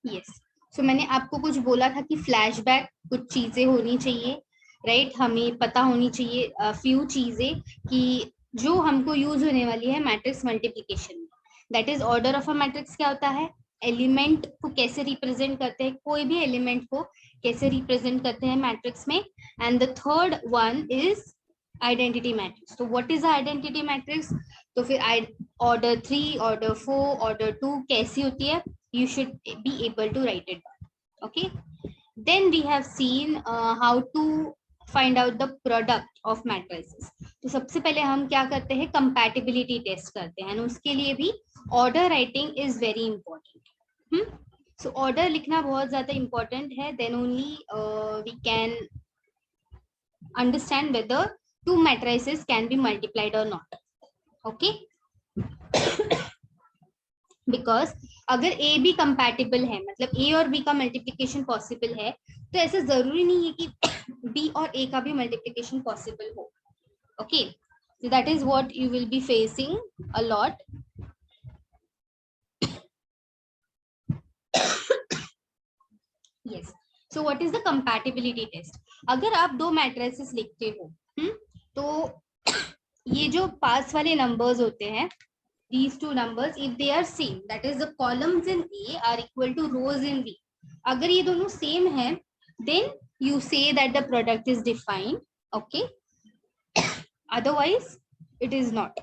Yes, सो मैंने आपको कुछ बोला था कि फ्लैशबैक कुछ चीजें होनी चाहिए, राइट हमें पता होनी चाहिए फ्यू चीजें कि जो हमको यूज होने वाली है मैट्रिक्स मल्टीप्लिकेशन में। That is order of a matrix क्या होता है, एलिमेंट को कैसे रिप्रेजेंट करते हैं, कोई भी एलिमेंट को कैसे रिप्रेजेंट करते हैं मैट्रिक्स में। And the third one is identity matrix. तो व्हाट इज आइडेंटिटी मैट्रिक्स, तो फिर ऑर्डर 3, ऑर्डर 4, ऑर्डर 2 कैसी होती है, you should be able to write it down. Okay, then we have seen how to find out the product of matrices. तो सबसे पहले हम क्या करते हैं, compatibility test करते हैं, उसके लिए भी order writing is very important. So order लिखना बहुत ज्यादा important है, then only we can understand whether two matrices can be multiplied or not. Okay, because अगर ए बी कंपैटिबल है, मतलब ए और बी का मल्टीप्लिकेशन पॉसिबल है, तो ऐसा जरूरी नहीं है कि बी और ए का भी मल्टीप्लिकेशन पॉसिबल हो. Okay, so that is what you will be facing a lot. yes, so what is the compatibility test? अगर आप दो मैट्रिसेस लिखते हो, तो ये जो पास वाले नंबर्स होते हैं, these two numbers, if they are same, that is the columns in A are equal to rows in B. अगर ये दोनों same है, then you say that the product is defined. Okay, otherwise it is not.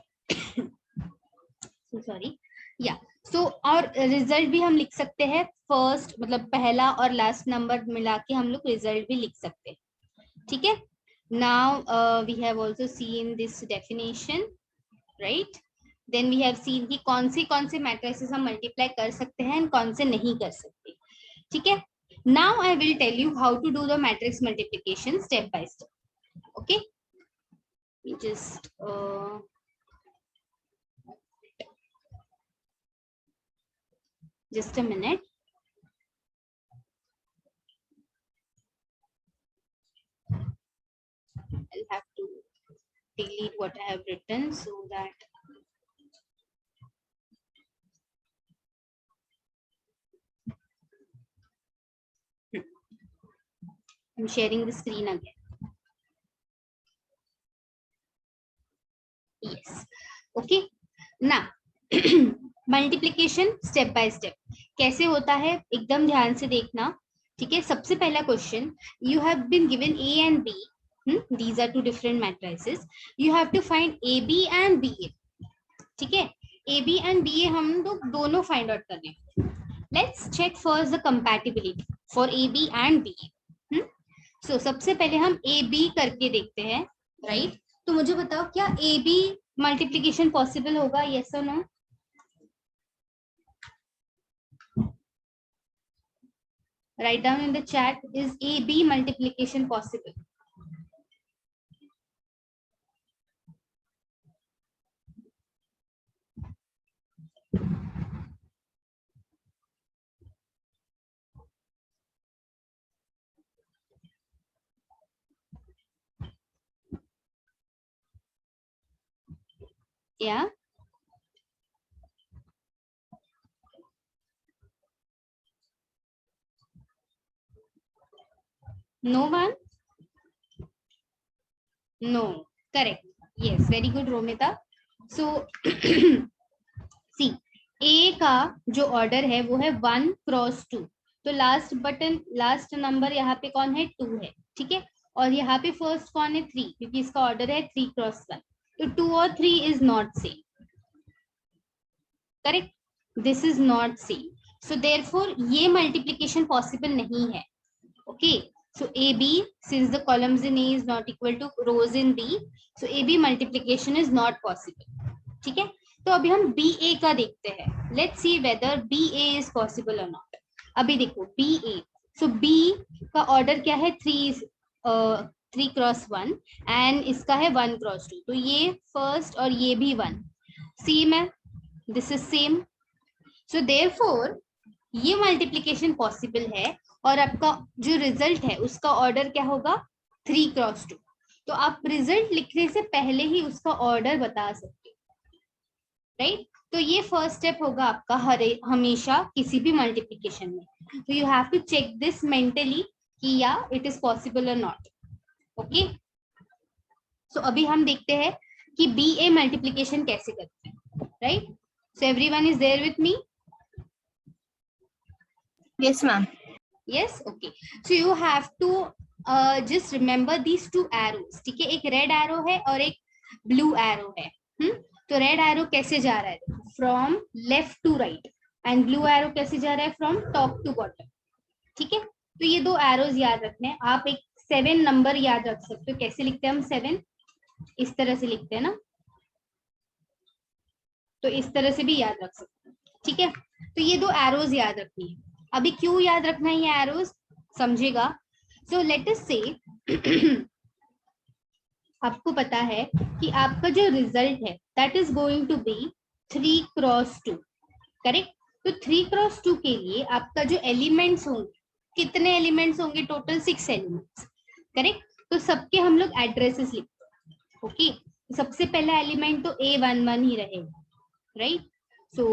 so sorry, yeah. so और result भी हम लिख सकते हैं, फर्स्ट मतलब पहला और लास्ट नंबर मिला के हम लोग रिजल्ट भी लिख सकते हैं. ठीक है, now we have also seen this definition, right? Then we have seen कि कौन से मैट्रिसेस हम मल्टीप्लाई कर सकते हैं, कौन से नहीं कर सकते. ठीक है, now I will tell you how to do the matrix multiplication step by step. Okay, just a minute. I'll have to delete what I have written so that I'm sharing the screen again. Yes, okay. Now multiplication step by step कैसे होता है, एकदम ध्यान से देखना. ठीक है, सबसे पहला question, you have been given A and B, these are two different matrices, you have to find AB and BA. ठीक है, AB and BA हम लोग दोनों फाइंड आउट कर रहे हैं. Let's check first the compatibility for AB and BA. So सबसे पहले हम AB करके देखते हैं, राइट? तो मुझे बताओ क्या AB मल्टीप्लिकेशन पॉसिबल होगा, यस और no? Write down in the chat, is AB multiplication possible? Yeah. No one? No. Correct. Yes. Very good, Romita. So, see, A का जो ऑर्डर है वो है 1 क्रॉस 2. तो लास्ट नंबर यहाँ पे कौन है, 2 है. ठीक है, और यहाँ पे फर्स्ट कौन है, 3, क्योंकि इसका ऑर्डर है 3 क्रॉस 1. तो 2 और 3 is not same. Correct, this is not same. So therefore ये मल्टीप्लिकेशन पॉसिबल नहीं है. Okay, so AB, since the columns in A is not equal to rows in B, so AB multiplication is not possible. ठीक है, तो अभी हम BA का देखते हैं. Let's see whether BA is possible or not. अभी देखो BA, so B का ऑर्डर क्या है, 3 क्रॉस 1 एंड इसका है 1 क्रॉस 2. तो ये फर्स्ट और ये भी 1 सेम है, this is same. So therefore ये मल्टीप्लिकेशन पॉसिबल है, और आपका जो रिजल्ट है उसका ऑर्डर क्या होगा, 3 क्रॉस 2. तो आप रिजल्ट लिखने से पहले ही उसका ऑर्डर बता सकते हो, राइट? तो ये फर्स्ट स्टेप होगा आपका हमेशा किसी भी मल्टीप्लिकेशन में. तो you have to check this mentally कि या इट इज पॉसिबल और नॉट. ओके, सो अभी हम देखते हैं कि BA मल्टीप्लिकेशन कैसे करते हैं. Right, so everyone is there with me? Yes, ma'am. Yes, okay. So you have to just remember these two arrows. ठीक है, एक रेड एरो है और एक ब्लू एरो है. तो रेड एरो कैसे जा रहा है? From left to right. And blue arrow कैसे जा रहा है? From top to bottom. ठीक है, तो ये दो एरोज याद रखने हैं. आप एक 7 नंबर याद रख सकते हो. कैसे लिखते हैं हम 7? इस तरह से लिखते हैं ना, तो इस तरह से भी याद रख सकते हैं. ठीक है, तो ये दो एरोज याद रखनी है. अभी क्यों याद रखना है ये एरोज, समझेगा. सो लेट अस से आपको पता है कि आपका जो रिजल्ट है that is going to be 3x2. Correct. तो 3x2 के लिए आपका जो एलिमेंट्स होंगे, कितने एलिमेंट्स होंगे? Total 6 elements. करेक्ट. तो सबके हम लोग एड्रेसेस लिखते हैं. ओके, सबसे पहला एलिमेंट तो A11 ही रहेगा. राइट, सो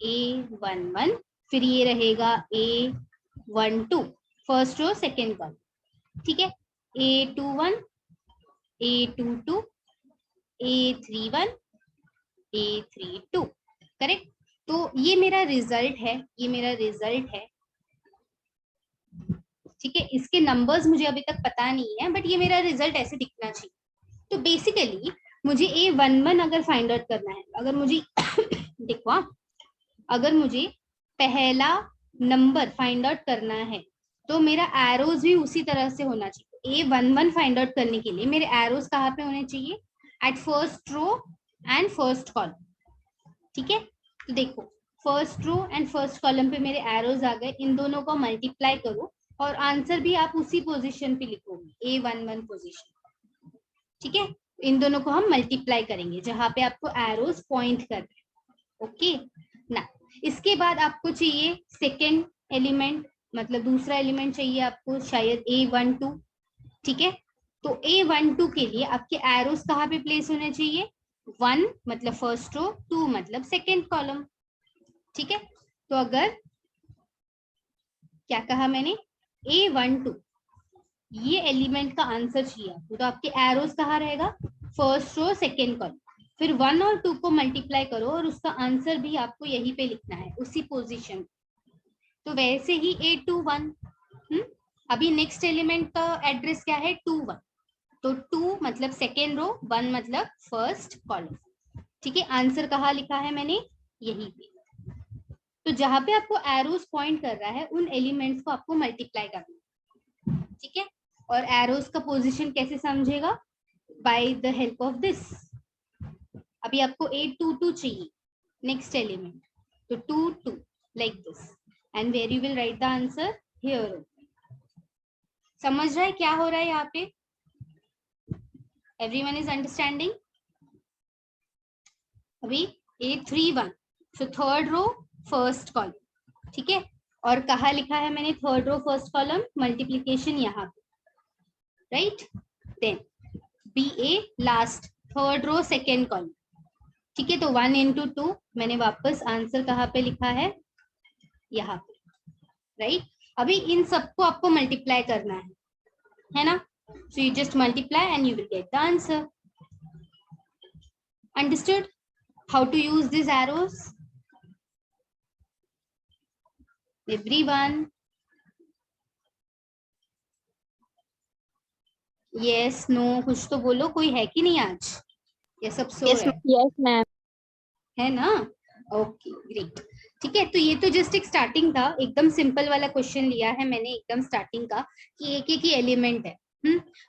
A11. फिर ये रहेगा A12, first row second column. ठीक है, A21, A22, A31, A32. Correct. तो ये मेरा रिजल्ट है, ये मेरा रिजल्ट है. ठीक है, इसके नंबर्स मुझे अभी तक पता नहीं है, बट ये मेरा रिजल्ट ऐसे दिखना चाहिए. तो बेसिकली मुझे A11 अगर फाइंड आउट करना है, अगर मुझे देखो, अगर मुझे पहला नंबर फाइंड आउट करना है तो मेरा एरोज भी उसी तरह से होना चाहिए. A11 फाइंड आउट करने के लिए मेरे एरोज कहाँ पे होने चाहिए? At first row and first column. ठीक है, तो देखो first row and first column पे मेरे एरोज आ गए. इन दोनों को मल्टीप्लाई करो और आंसर भी आप उसी पोजीशन पे लिखोगे, A11 पोजीशन. ठीक है, इन दोनों को हम मल्टीप्लाई करेंगे जहां पे आपको एरोज पॉइंट कर रहे हैं. ओके ना, इसके बाद आपको चाहिए सेकेंड एलिमेंट, मतलब दूसरा एलिमेंट चाहिए आपको शायद A12. ठीक है, तो A12 के लिए आपके एरोज कहाँ पे प्लेस होने चाहिए? 1 मतलब फर्स्ट रो, 2 मतलब सेकेंड कॉलम. ठीक है, तो अगर क्या कहा मैंने, A12 ये एलिमेंट का आंसर चाहिए आपको, तो आपके एरोज कहाँ रहेगा? First row second column. फिर 1 और 2 को मल्टीप्लाई करो और उसका आंसर भी आपको यहीं पे लिखना है, उसी पोजीशन. तो वैसे ही A21. अभी नेक्स्ट एलिमेंट का एड्रेस क्या है? 21. तो 2 मतलब सेकेंड रो, 1 मतलब फर्स्ट कॉलम. ठीक है, आंसर कहाँ लिखा है मैंने? यहीं पे. तो जहां पे आपको एरोज पॉइंट कर रहा है उन एलिमेंट्स को आपको मल्टीप्लाई करना. ठीक है, और एरोज का पोजीशन कैसे समझेगा? By the help of this. अभी आपको A22 चाहिए नेक्स्ट एलिमेंट, तो 2 like this, and where you will write the answer here. समझ रहा है क्या हो रहा है यहाँ पे? Everyone is understanding? अभी A31, so third row first column. ठीक है, और कहा लिखा है मैंने third row first column? Multiplication यहाँ पे. Right, then BA last, third row second column. ठीक है, तो 1 into 2 मैंने वापस आंसर कहाँ पे लिखा है? यहाँ पे. राइट, अभी इन सबको आपको मल्टीप्लाई करना है ना? So you just multiply and you will get the answer. Understood how to use this arrows? Everyone? Yes, no, कुछ तो बोलो. कोई है कि नहीं आज? ये सब सो Yes, है? yes, ma'am. है ना? Okay, great. ठीक है, तो ये तो जस्ट एक स्टार्टिंग था. एकदम सिंपल वाला क्वेश्चन लिया है मैंने एकदम स्टार्टिंग का कि एक ही एलिमेंट है.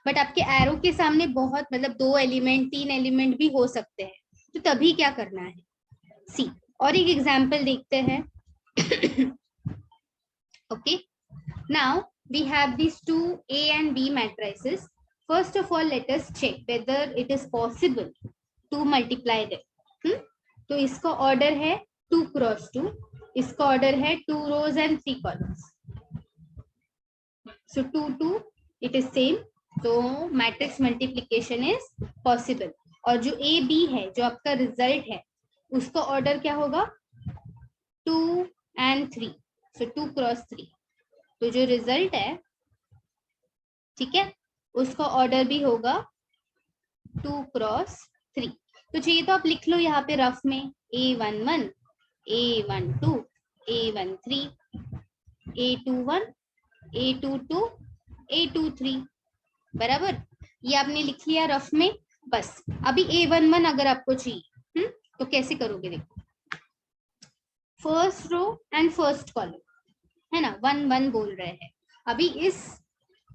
बट आपके एरो के सामने बहुत, मतलब 2 एलिमेंट 3 एलिमेंट भी हो सकते हैं. तो तभी क्या करना है? सी, और एक एग्जांपल देखते हैं. Okay, now we have these two A and B matrices. First of all, let us check whether it is possible to multiply them. तो इसका ऑर्डर है 2x2, इसका ऑर्डर है 2 rows and 3 columns. So 2 2 it is same. तो matrix multiplication is possible. और जो A B है, जो आपका रिजल्ट है, उसका ऑर्डर क्या होगा 2 and 3, सो 2 क्रॉस 3। तो जो रिजल्ट है, ठीक है, उसका ऑर्डर भी होगा 2 क्रॉस 3। तो चाहिए तो आप लिख लो यहाँ पे रफ में A11, A12, A13, A21, A22, A23, बराबर। ये आपने लिख लिया रफ में। बस अभी A11 अगर आपको चाहिए, तो कैसे करोगे, देखो first row and first column, है ना, 1 1 बोल रहे हैं। अभी इस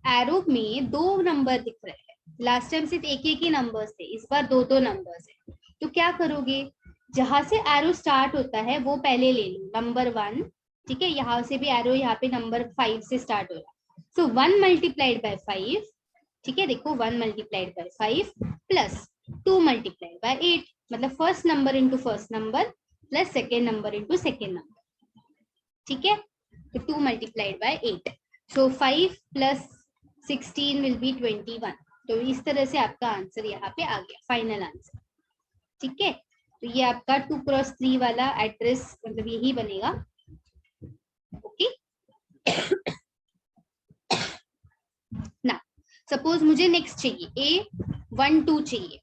एरो में 2 नंबर दिख रहे हैं, लास्ट टाइम सिर्फ एक ही नंबर थे, इस बार 2 नंबर्स है। तो क्या करोगे, जहां से एरो स्टार्ट होता है वो पहले ले लो, नंबर 1, ठीक है, यहाँ से भी एरो यहाँ पे नंबर 5 से स्टार्ट हो रहा है। सो 1 मल्टीप्लाइड बाय 5, ठीक है, देखो 1 multiplied by 5 plus 2 multiplied by 8, मतलब first number into first number plus second number into second number, ठीक है। तो 2 multiplied by 8, so 5 plus 16 will be 21। तो इस तरह से आपका आंसर यहाँ पे आ गया, फाइनल आंसर, ठीक है। तो ये आपका 2 क्रॉस 3 वाला एड्रेस मतलब यही बनेगा, ओके। ना सपोज मुझे नेक्स्ट चाहिए A12 चाहिए,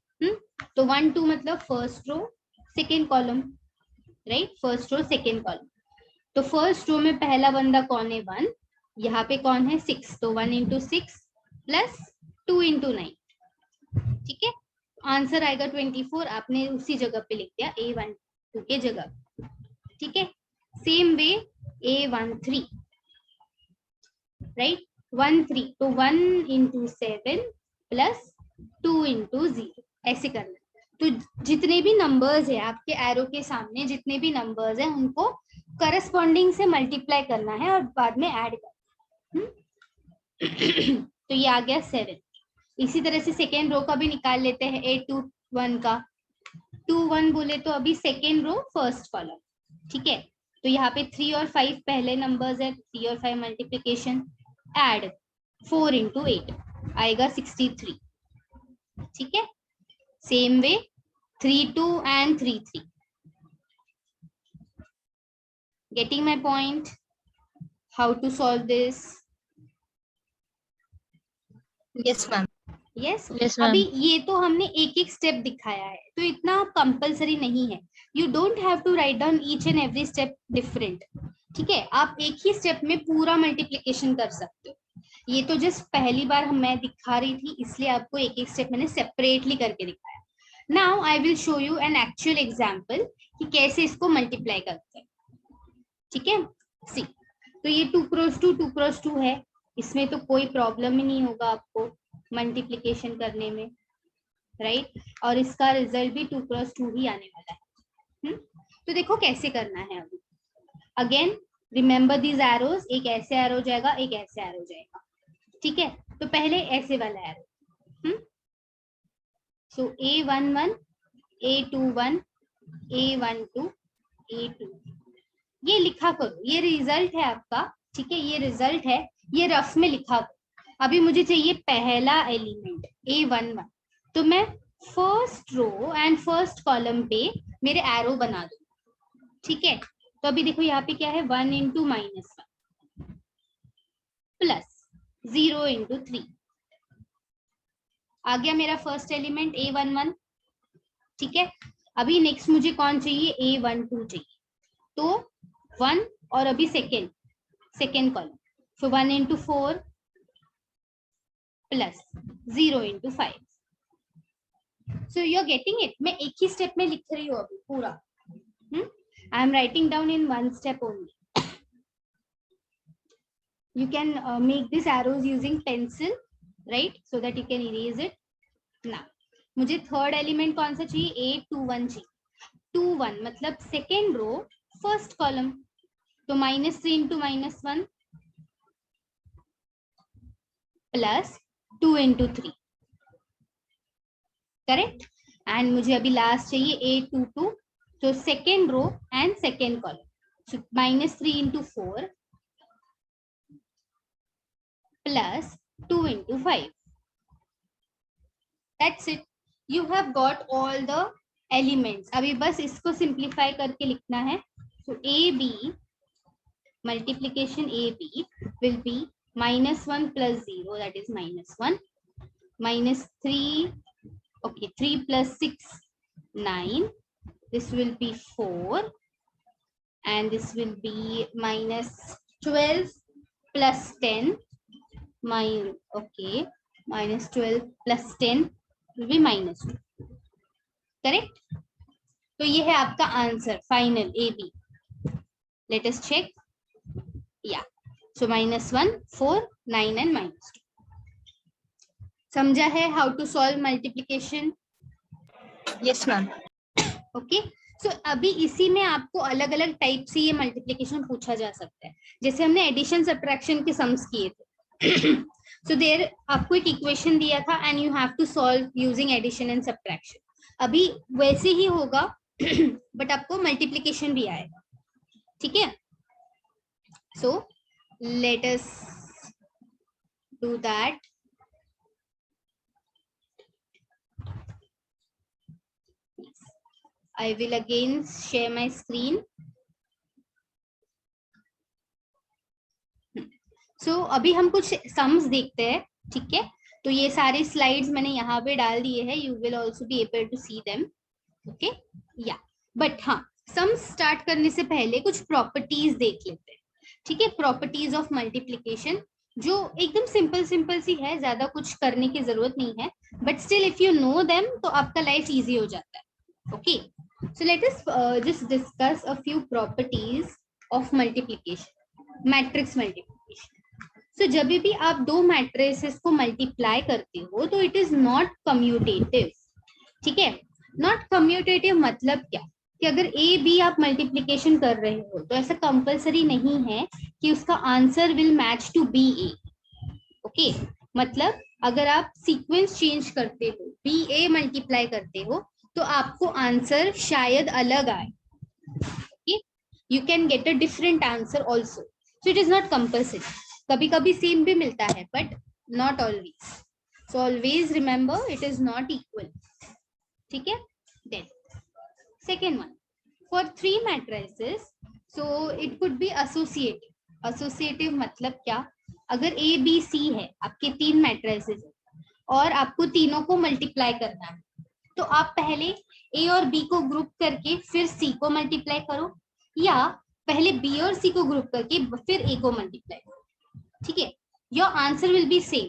तो 1 2 मतलब first row second column, right, first row second column. तो फर्स्ट रो में पहला बंदा कौन है 1, यहाँ पे कौन है 6, तो 1 इंटू 6 प्लस 2 इंटू 9, ठीक है। आंसर आएगा 24, आपने उसी जगह पे लिख दिया A12 के जगह, ठीक है। सेम वे A13, राइट, 1 3, तो 1 इंटू 7 प्लस 2 इंटू 0, ऐसे करना। तो जितने भी नंबर्स है आपके एरो के सामने, जितने भी नंबर्स है उनको करस्पॉन्डिंग से मल्टीप्लाई करना है और बाद में ऐड करना। तो ये आ गया 7। इसी तरह से सेकेंड रो का भी निकाल लेते हैं, A21 का, 2 1 बोले तो अभी सेकेंड रो फर्स्ट कॉलम, ठीक है। तो यहाँ पे 3 और 5 पहले नंबर्स है, 3 और 5 मल्टीप्लीकेशन, एड 4 इंटू 8 आएगा 63, ठीक है। Same way 3 2 and 3 3, getting my point, how to solve this? Yes ma'am. Yes yes अभी मैम। ये तो हमने एक एक स्टेप दिखाया है, तो इतना कंपलसरी नहीं है, you don't have to write down each and every step different, ठीक है। आप एक ही स्टेप में पूरा मल्टीप्लीकेशन कर सकते हो। ये तो जस्ट पहली बार मैं दिखा रही थी, इसलिए आपको एक एक स्टेप मैंने सेपरेटली करके दिखाया। Now I will show you an actual example कि कैसे इसको मल्टीप्लाई करते हैं, ठीक है। सी, तो ये 2 क्रॉस 2 है, इसमें तो कोई प्रॉब्लम ही नहीं होगा आपको मल्टीप्लीकेशन करने में, राइट, और इसका रिजल्ट भी 2 क्रॉस 2 ही आने वाला है। तो देखो कैसे करना है। अभी अगेन रिमेंबर दीज एरोज, एक ऐसे एरो जाएगा, एक ऐसे एरो जाएगा, ठीक है। तो पहले ऐसे वाला एरो, सो A11, A21, A12, A2, ये लिखा करो, ये रिजल्ट है आपका, ठीक है, ये रिजल्ट है, ये रफ में लिखा करो। अभी मुझे चाहिए पहला एलिमेंट A11, तो मैं first row and first column पे मेरे एरो बना दूं, ठीक है। तो अभी देखो यहाँ पे क्या है, 1 इंटू -1 प्लस 0 इंटू 3, आ गया मेरा फर्स्ट एलिमेंट A11, ठीक है। अभी नेक्स्ट मुझे कौन चाहिए, A12 चाहिए, तो 1 और अभी second column, so 1 into 4 plus 0 into 5, so you are getting it. मैं एक ही स्टेप में लिख रही हूँ अभी पूरा, I am writing down in 1 step only. You can make this arrows using pencil, right, so that you can erase it. ना मुझे थर्ड एलिमेंट कौन सा चाहिए, A21 चाहिए। 2 1 मतलब सेकेंड रो फर्स्ट कॉलम, तो -3 into -1 plus 2 into 3, correct. And मुझे अभी लास्ट चाहिए A22, तो second row and second column, so -3 into 4 plus 2 into 5, that's it, you have got all the elements. अभी बस इसको सिंप्लीफाई करके लिखना है। So A B multiplication AB will be -1 plus 0, that is -1, -3, okay, 3 plus 6, 9, this will be 4, and this will be -12 plus 10, okay, -12 plus 10 will be -2, correct? तो ये है आपका answer final AB. Let us check. Yeah, so -1, 4, 9 and -2. समझा है how to solve multiplication? Yes, ma'am. Okay, so अभी इसी में आपको अलग अलग टाइप से ये मल्टीप्लिकेशन पूछा जा सकता है। जैसे हमने एडिशन सब्ट्रैक्शन के सम्स किए थे, सो देयर आपको एक इक्वेशन दिया था and you have to solve using addition and subtraction. अभी वैसे ही होगा बट आपको मल्टीप्लिकेशन भी आएगा, ठीक है? सो let us do that. I will again share my screen. So अभी हम कुछ सम्स देखते हैं, ठीक है? तो ये सारे स्लाइड्स मैंने यहाँ पे डाल दिए हैं. You will also be able to see them. Okay? Yeah. But हाँ, सम्स स्टार्ट करने से पहले कुछ प्रॉपर्टीज देख लेते हैं, ठीक है? प्रॉपर्टीज ऑफ मल्टीप्लिकेशन जो एकदम सिंपल सी है, ज्यादा कुछ करने की जरूरत नहीं है, but still if you know them तो आपका लाइफ इजी हो जाता है. Okay, so let us just discuss a few properties of multiplication, matrix multiplication. So जब भी आप दो मैट्रिसेस को मल्टीप्लाई करते हो तो इट इज नॉट कम्यूटेटिव, ठीक है? नॉट कम्यूटेटिव मतलब क्या कि अगर ए बी आप मल्टीप्लिकेशन कर रहे हो तो ऐसा कंपलसरी नहीं है कि उसका answer will match to be A. Okay, मतलब अगर आप सीक्वेंस चेंज करते हो, बी ए मल्टीप्लाई करते हो तो आपको आंसर शायद अलग आए. You can get a different answer also. So it is not compulsory. कभी कभी सेम भी मिलता है but not always. So always remember it is not equal, ठीक है? Then second one, for 3 matrices so it could be associative. Associative मतलब क्या? अगर ए बी सी है, आपके 3 मैट्रिसेस और आपको तीनों को मल्टीप्लाई करना है, तो आप पहले ए और बी को ग्रुप करके फिर सी को मल्टीप्लाई करो, या पहले बी और सी को ग्रुप करके फिर ए को मल्टीप्लाई करो, ठीक है? Your answer will be same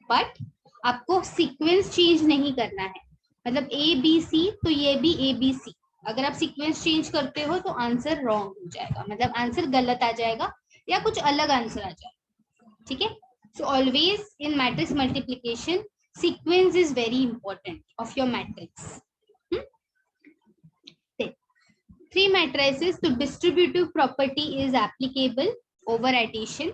but आपको सीक्वेंस चेंज नहीं करना है. मतलब ए बी सी तो ये भी ए बी सी. अगर आप सीक्वेंस चेंज करते हो तो आंसर रॉन्ग हो जाएगा, मतलब आंसर गलत आ जाएगा या कुछ अलग आंसर आ जाएगा, ठीक है? So always in matrix multiplication sequence is very important of your matrix. 3 matrices to distributive property is applicable over addition.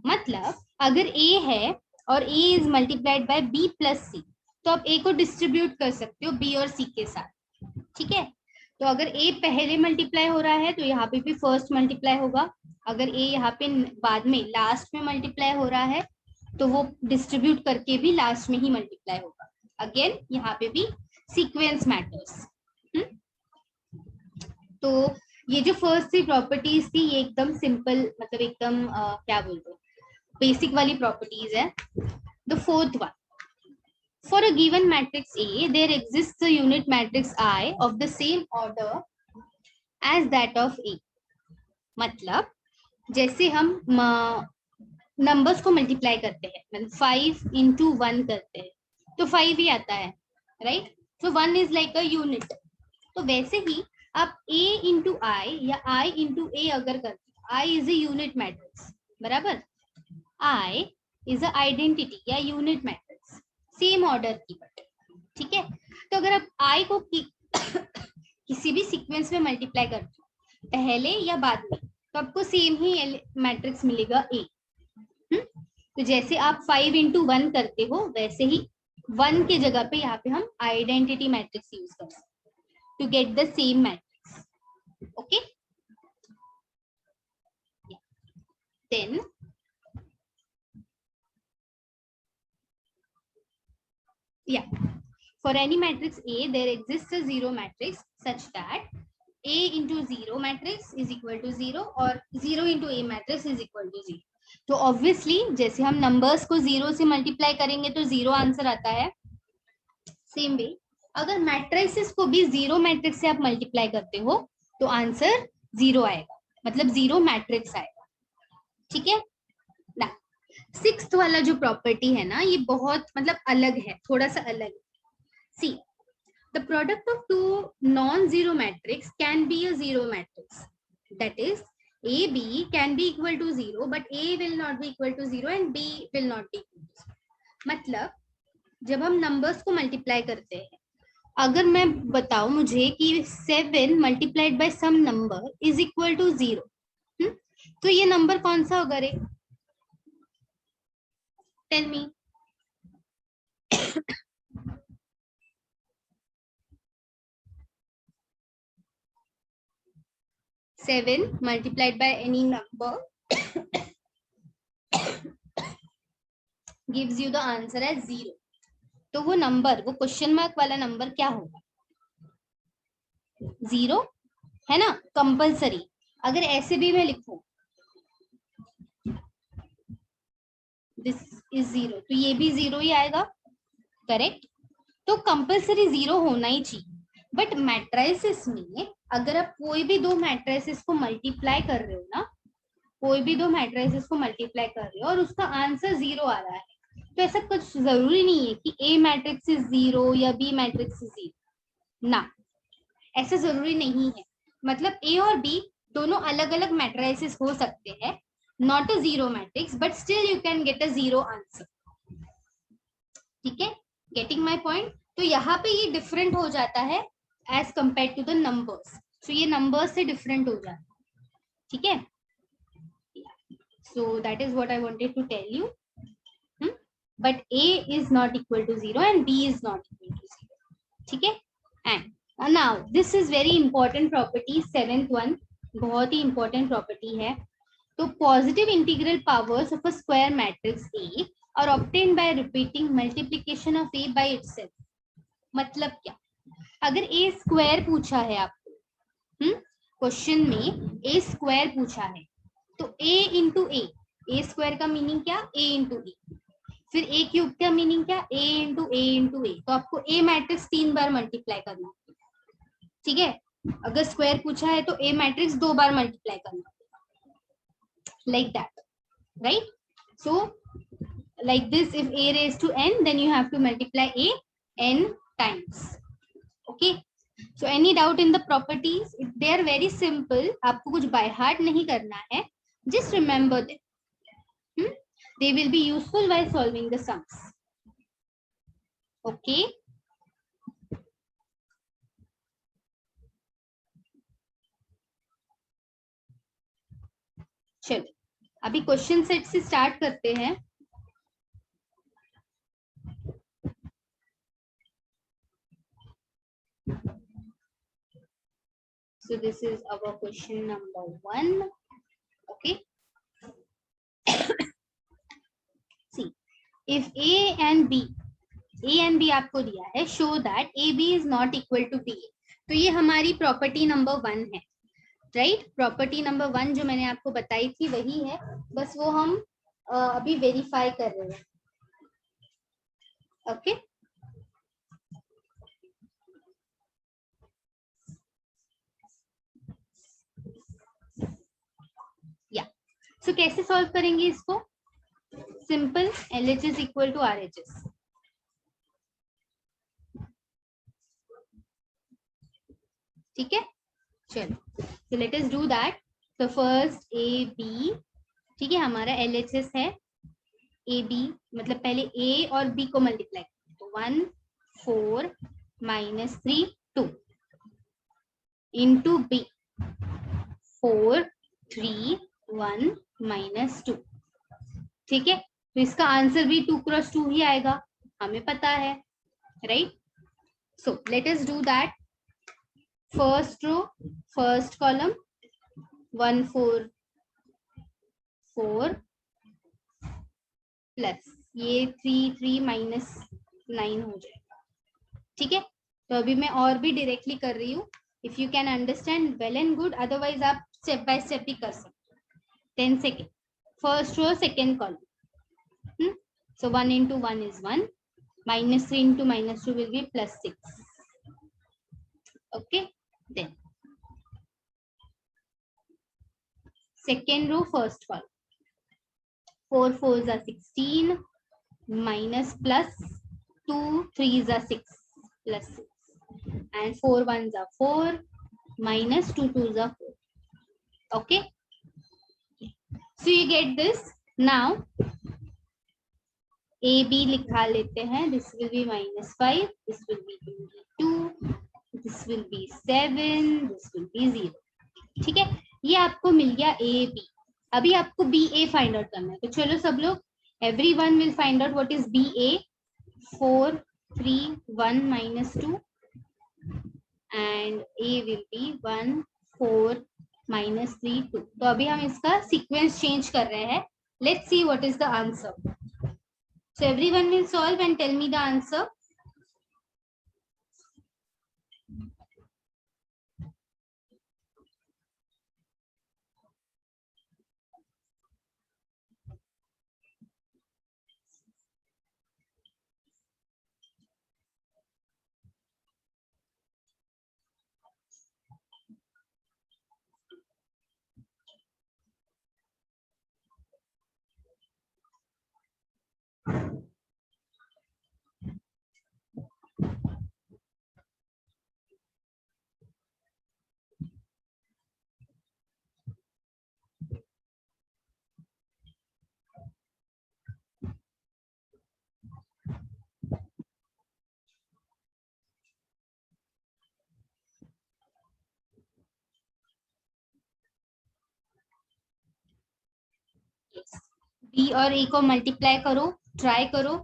मतलब अगर A है और A is multiplied by B plus C तो आप A को डिस्ट्रीब्यूट कर सकते हो B और C के साथ, ठीक है? तो अगर A पहले मल्टीप्लाई हो रहा है तो यहाँ पे भी फर्स्ट मल्टीप्लाई होगा. अगर A यहाँ पे बाद में लास्ट में मल्टीप्लाई हो रहा है तो वो डिस्ट्रीब्यूट करके भी लास्ट में ही मल्टीप्लाई होगा. अगेन यहाँ पे भी सीक्वेंस मैटर्स. तो ये जो फर्स्ट 3 प्रॉपर्टीज थी ये एकदम सिंपल, मतलब एकदम क्या बोलते हैं, बेसिक वाली प्रॉपर्टीज है. The fourth one, for a given matrix A there exists a unit matrix I of the same order as that of A. मतलब जैसे हम नंबर्स को मल्टीप्लाई करते हैं, मतलब 5 into 1 करते हैं तो 5 ही आता है, right? So 1 is like a unit. तो वैसे ही आप a into I या I into a अगर करते हो, I is a unit matrix, बराबर? I इज अ आइडेंटिटी या यूनिट मैट्रिक्स, सेम ऑर्डर की, ठीक है? तो अगर आप I को किसी भी सीक्वेंस में मल्टीप्लाई करते हो पहले या बाद में तो आपको सेम ही मैट्रिक्स मिलेगा A. तो जैसे आप 5 into 1 करते हो वैसे ही 1 के जगह पे यहाँ पे हम आइडेंटिटी मैट्रिक्स यूज कर सकते हैं to get the same matrix. Okay, then या For any matrix A, there exists a zero matrix such that A into zero matrix is equal to zero और zero into A matrix is equal to zero. तो obviously जैसे हम numbers को zero से multiply करेंगे तो zero answer आता है. सेम वे अगर मैट्रिसेस को भी जीरो मैट्रिक्स से आप मल्टीप्लाई करते हो तो आंसर जीरो आएगा, मतलब जीरो मैट्रिक्स आएगा. ठीक है ना. सिक्स्थ वाला जो प्रॉपर्टी है ना, ये बहुत मतलब अलग है, थोड़ा सा अलग है. See the product of two non zero matrix can be a zero matrix. That is A B can be equal to zero, but A will not be equal to zero and B will not be equal to zero. मतलब जब हम numbers को multiply करते हैं, अगर मैं बताऊं मुझे कि 7 multiplied by some number is equal to 0, तो ये नंबर कौन सा होगा रे? Tell me. 7 multiplied by any number gives you the answer as 0. तो वो नंबर, वो क्वेश्चन मार्क वाला नंबर क्या होगा? 0 है ना, कंपल्सरी. अगर ऐसे भी मैं लिखूं दिस इज 0 तो ये भी 0 ही आएगा. करेक्ट. तो कंपल्सरी 0 होना ही चाहिए. बट मैट्रिसेस में अगर आप कोई भी दो मैट्रिसेस को मल्टीप्लाई कर रहे हो ना, कोई भी दो मैट्रिसेस को मल्टीप्लाई कर रहे हो और उसका आंसर 0 आ रहा है, तो ऐसा कुछ जरूरी नहीं है कि A मैट्रिक्स इज 0 या B मैट्रिक्स इज 0 ना, ऐसा जरूरी नहीं है. मतलब A और B दोनों अलग अलग मैट्रिसेस हो सकते हैं, not a zero matrix, but still you can get a zero answer. ठीक है, गेटिंग माय पॉइंट. तो यहाँ पे ये डिफरेंट हो जाता है as compare to the numbers. So ये नंबर्स से डिफरेंट हो जाता है. ठीक है, so that is what I wanted to tell you. But A is not equal to 0 and B is not equal to 0. ठीक है. And now this is very important property, 7th one, बहुत ही important property है. तो positive integral powers of a square matrix A are obtained by repeating multiplication of A by itself. मतलब क्या? अगर A square पूछा है आपको, क्वेश्चन में A स्क्वायर पूछा है, तो A इंटू A स्क्वायर का मीनिंग क्या? A into A. फिर A क्यूब का मीनिंग क्या? A into A into A. तो आपको A मैट्रिक्स 3 बार मल्टीप्लाई करना. ठीक है, अगर स्क्वायर पूछा है तो A मैट्रिक्स 2 बार मल्टीप्लाई करना, like that, right? So like this, if A raised to n, then you have to multiply A n times. Okay, so any doubt in the properties? They are very simple. आपको कुछ by heart नहीं करना है, just remember them. They will be useful while solving the sums. Okay, चलो अभी question set से start करते हैं. So this is our question number 1. Okay. See, if A and B आपको दिया है, show that AB is not equal to BA. तो ये हमारी प्रॉपर्टी नंबर 1 है, राइट? प्रॉपर्टी नंबर 1 जो मैंने आपको बताई थी वही है, बस वो हम अभी वेरीफाई कर रहे हैं. ओके, या सो कैसे सॉल्व करेंगे इसको? Simple, LHS equal to RHS. ठीक है, चलो, so let us do that. So first AB, ठीक है, हमारा LHS है AB, मतलब पहले A और B को मल्टीप्लाई, तो 1 4 minus 3 2 into B 4 3 1 minus 2. ठीक है, तो इसका आंसर भी 2 क्रॉस 2 ही आएगा, हमें पता है, right? So let us do that. First row, first column 1 4 4 plus ये 3 3 minus 9 हो जाएगा. ठीक है, तो अभी मैं और भी डायरेक्टली कर रही हूँ. If you can understand well and good, otherwise आप स्टेप बाय स्टेप भी कर सकते हो. 10 second. First row second column. So 1 into 1 is 1. Minus 3 into minus 2 will be plus 6. Okay. Then second row first column. 4 4s are 16. Minus plus 2 3s are 6 plus 6. And 4 1s are 4. Minus 2 2s are 4. Okay. So you get this. Now A B लिखा लेते हैं. This will be minus 5. This will be 22. This will be 7. This will be 0. ठीक है, ये आपको मिल गया A B. अभी आपको B A फाइंड आउट करना है. तो चलो सब लोग, everyone will find out what is B A. 4 3 1 minus 2 and A will be 1 4 minus 3 2. तो अभी हम इसका सीक्वेंस चेंज कर रहे हैं. Let's see what is the answer. So everyone will solve and tell me the answer. B और A को multiply करो, ट्राई करो.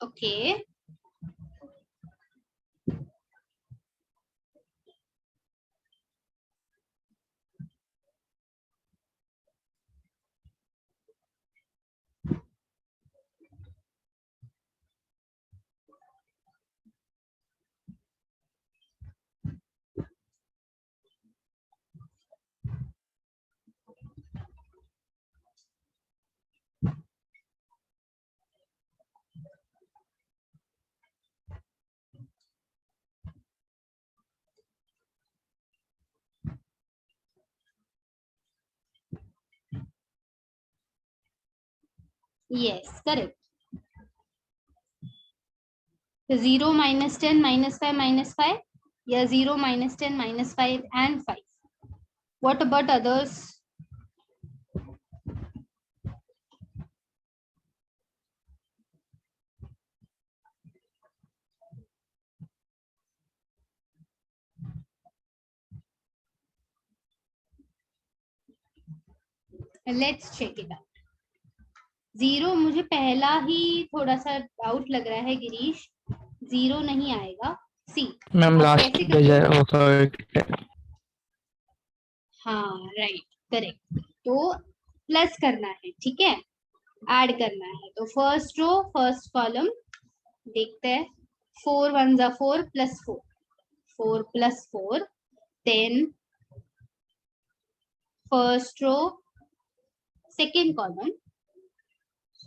Okay. Yes, correct. So 0 minus 10 minus 5 minus 5. Yeah, 0 minus 10 minus 5 and 5. What about others? Let's check it out. 0 मुझे पहला ही थोड़ा सा doubt लग रहा है गिरीश. 0 नहीं आएगा. सी मैम लास्ट भेजा है वो करेक्ट है. हाँ राइट, करेक्ट. तो प्लस करना है, ठीक है, ऐड करना है. तो फर्स्ट रो फर्स्ट कॉलम देखते हैं. 4 1s are 4 plus 4. 4 plus 4. Then first row second column.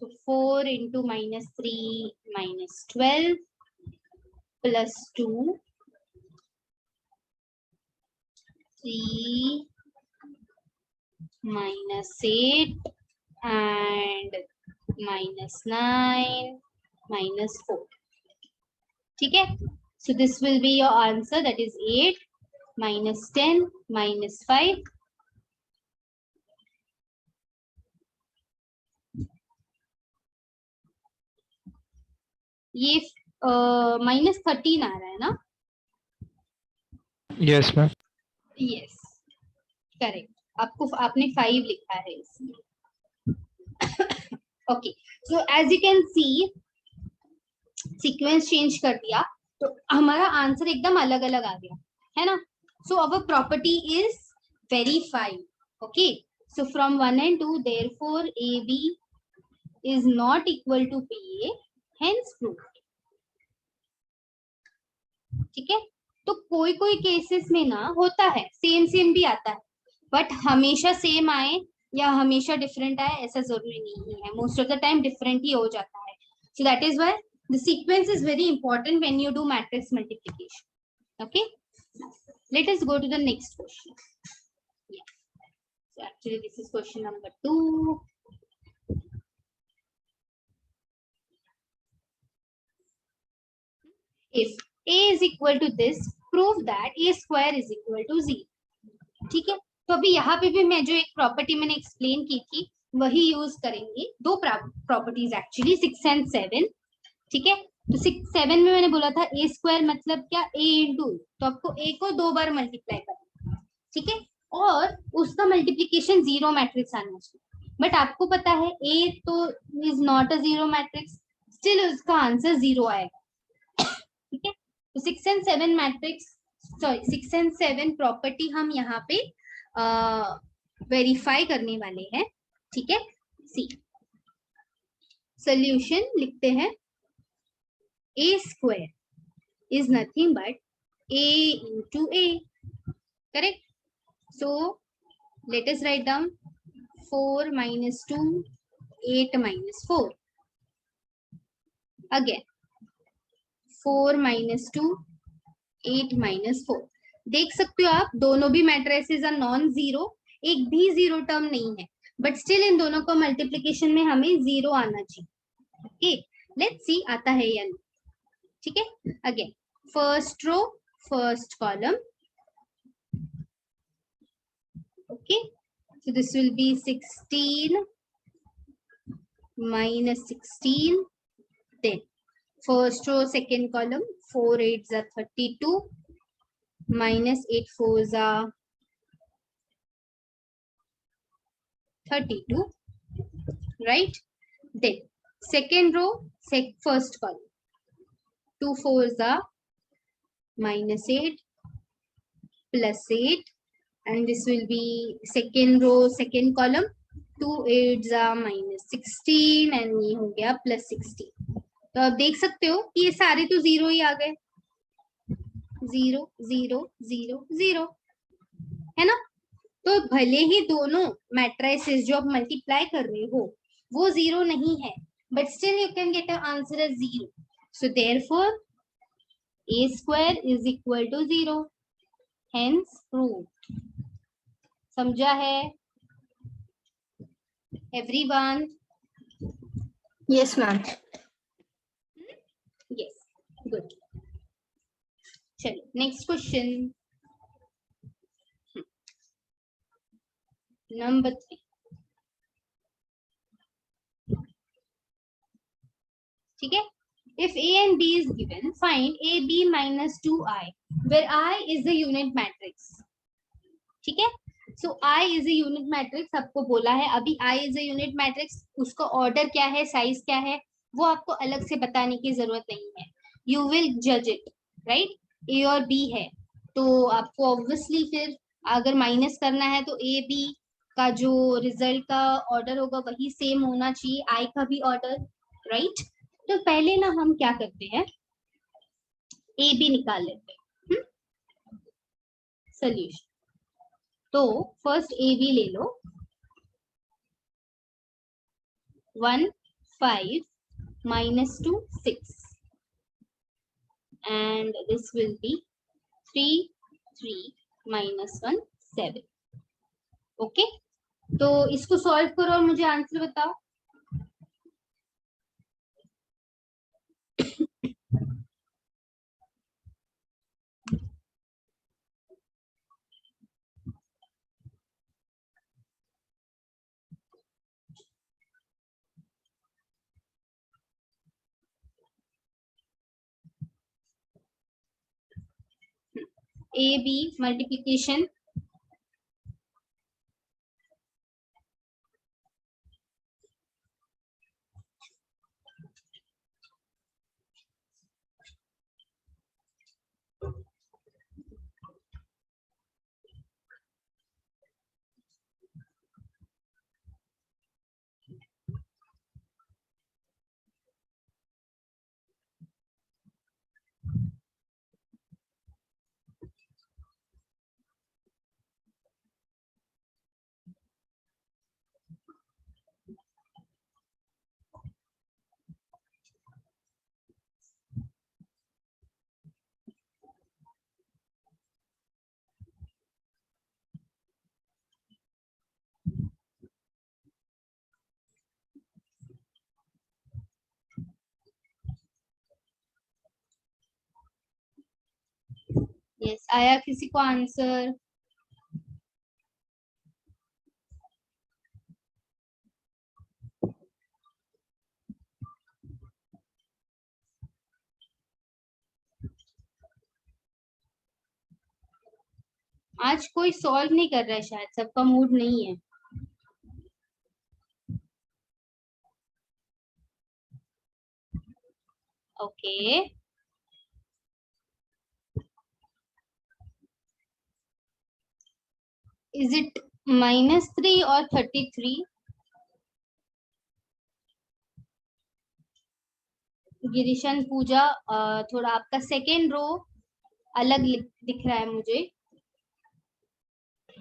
So 4 into minus 3 minus 12 plus 2. 3 minus 8 and minus 9 minus 4. ठीक है, so this will be your answer, that is 8 minus 10 minus 5. ये minus 13 आ रहा है ना? Yes ma'am. Yes. Correct, आपको आपने 5 लिखा है इसमें। Okay, so as you can see sequence change कर दिया तो हमारा आंसर एकदम अलग अलग आ गया, है ना। So our property is verified. Okay, so from 1 and 2 therefore AB is not equal to PA, hence proved। ठीक है, तो कोई कोई केसेस में ना होता है सेम सेम भी आता है, बट हमेशा सेम आए या हमेशा डिफरेंट आए ऐसा जरूरी नहीं है, most of the time different ही हो जाता है। So that is why the sequence is very important when you do matrix multiplication. Okay, let us go to the next question. So actually this is question number 2. If a is equal to this, prove that a square is equal to 0। ठीक है, तो अभी यहाँ पे भी मैं जो एक प्रॉपर्टी मैंने एक्सप्लेन की थी वही यूज करेंगे। दो प्रॉपर्टीज एक्चुअली 6 and 7। ठीक है, तो 6 7 में मैंने बोला था a स्क्वायर मतलब क्या, a इंटू, तो आपको a को 2 बार मल्टीप्लाई करना। ठीक है, और उसका मल्टीप्लीकेशन 0 मैट्रिक्स आना चाहिए, बट आपको पता है a तो is not a 0 matrix, still उसका आंसर 0 आएगा। ठीक है, तो 6 and 7 matrix, sorry 6 and 7 property हम यहाँ पे वेरीफाई करने वाले हैं। ठीक है, सी सोल्यूशन लिखते हैं, a square is nothing but a into a। Correct, so let us write down 4 minus 2 8 minus 4, again 4 minus 2 8 minus 4। देख सकते हो आप दोनों भी मैट्रिसेस आर नॉन जीरो, एक भी जीरो टर्म नहीं है, बट स्टिल इन दोनों को मल्टीप्लिकेशन में हमें 0 आना चाहिए। ओके, लेट्स सी आता है या नहीं। ठीक है, again first row first column. Okay, so this will be 16 minus 16, then first row second column 4 8s are 32 minus 8 4s are 32, right? Then second row first column 2 4s are minus 8 plus 8, and this will be second row second column 2 8s are minus 16 and ये हो गया plus 16। तो आप देख सकते हो कि ये सारे तो 0 ही आ गए, 0 0 0 0, है ना। तो भले ही दोनों मैट्रिसेस जो आप मल्टीप्लाई कर रहे हो वो 0 नहीं है, but still you can get a answer as 0। So therefore a square is equal to 0, hence proved. समझा है everyone? Yes, ma'am. Yes, good. चलो नेक्स्ट क्वेश्चन नंबर 3। ठीक है, if a and b is given, find ab minus 2i where i is the unit matrix। ठीक है, so I is a unit matrix आपको बोला है, अभी I is a unit matrix, उसका ऑर्डर क्या है, साइज क्या है, वो आपको अलग से बताने की जरूरत नहीं है, you will judge it, right? A और B है तो आपको ऑब्वियसली फिर अगर माइनस करना है तो A B का जो रिजल्ट का ऑर्डर होगा वही सेम होना चाहिए, I का भी ऑर्डर, राइट? तो पहले ना हम क्या करते हैं, A B निकाल लेते हैं सोल्यूशन। तो फर्स्ट ए बी ले लो, 1 5 minus 2 6 and this will be 3 3 minus 1 7। Okay, तो इसको सॉल्व करो और मुझे आंसर बताओ। ए बी मल्टीप्लीकेशन यस, आया किसी को आंसर? आज कोई सॉल्व नहीं कर रहा है, शायद सबका मूड नहीं है। ओके, इज इट -3 और 33? गिरीशन, पूजा, थोड़ा आपका सेकेंड रो अलग दिख रहा है मुझे।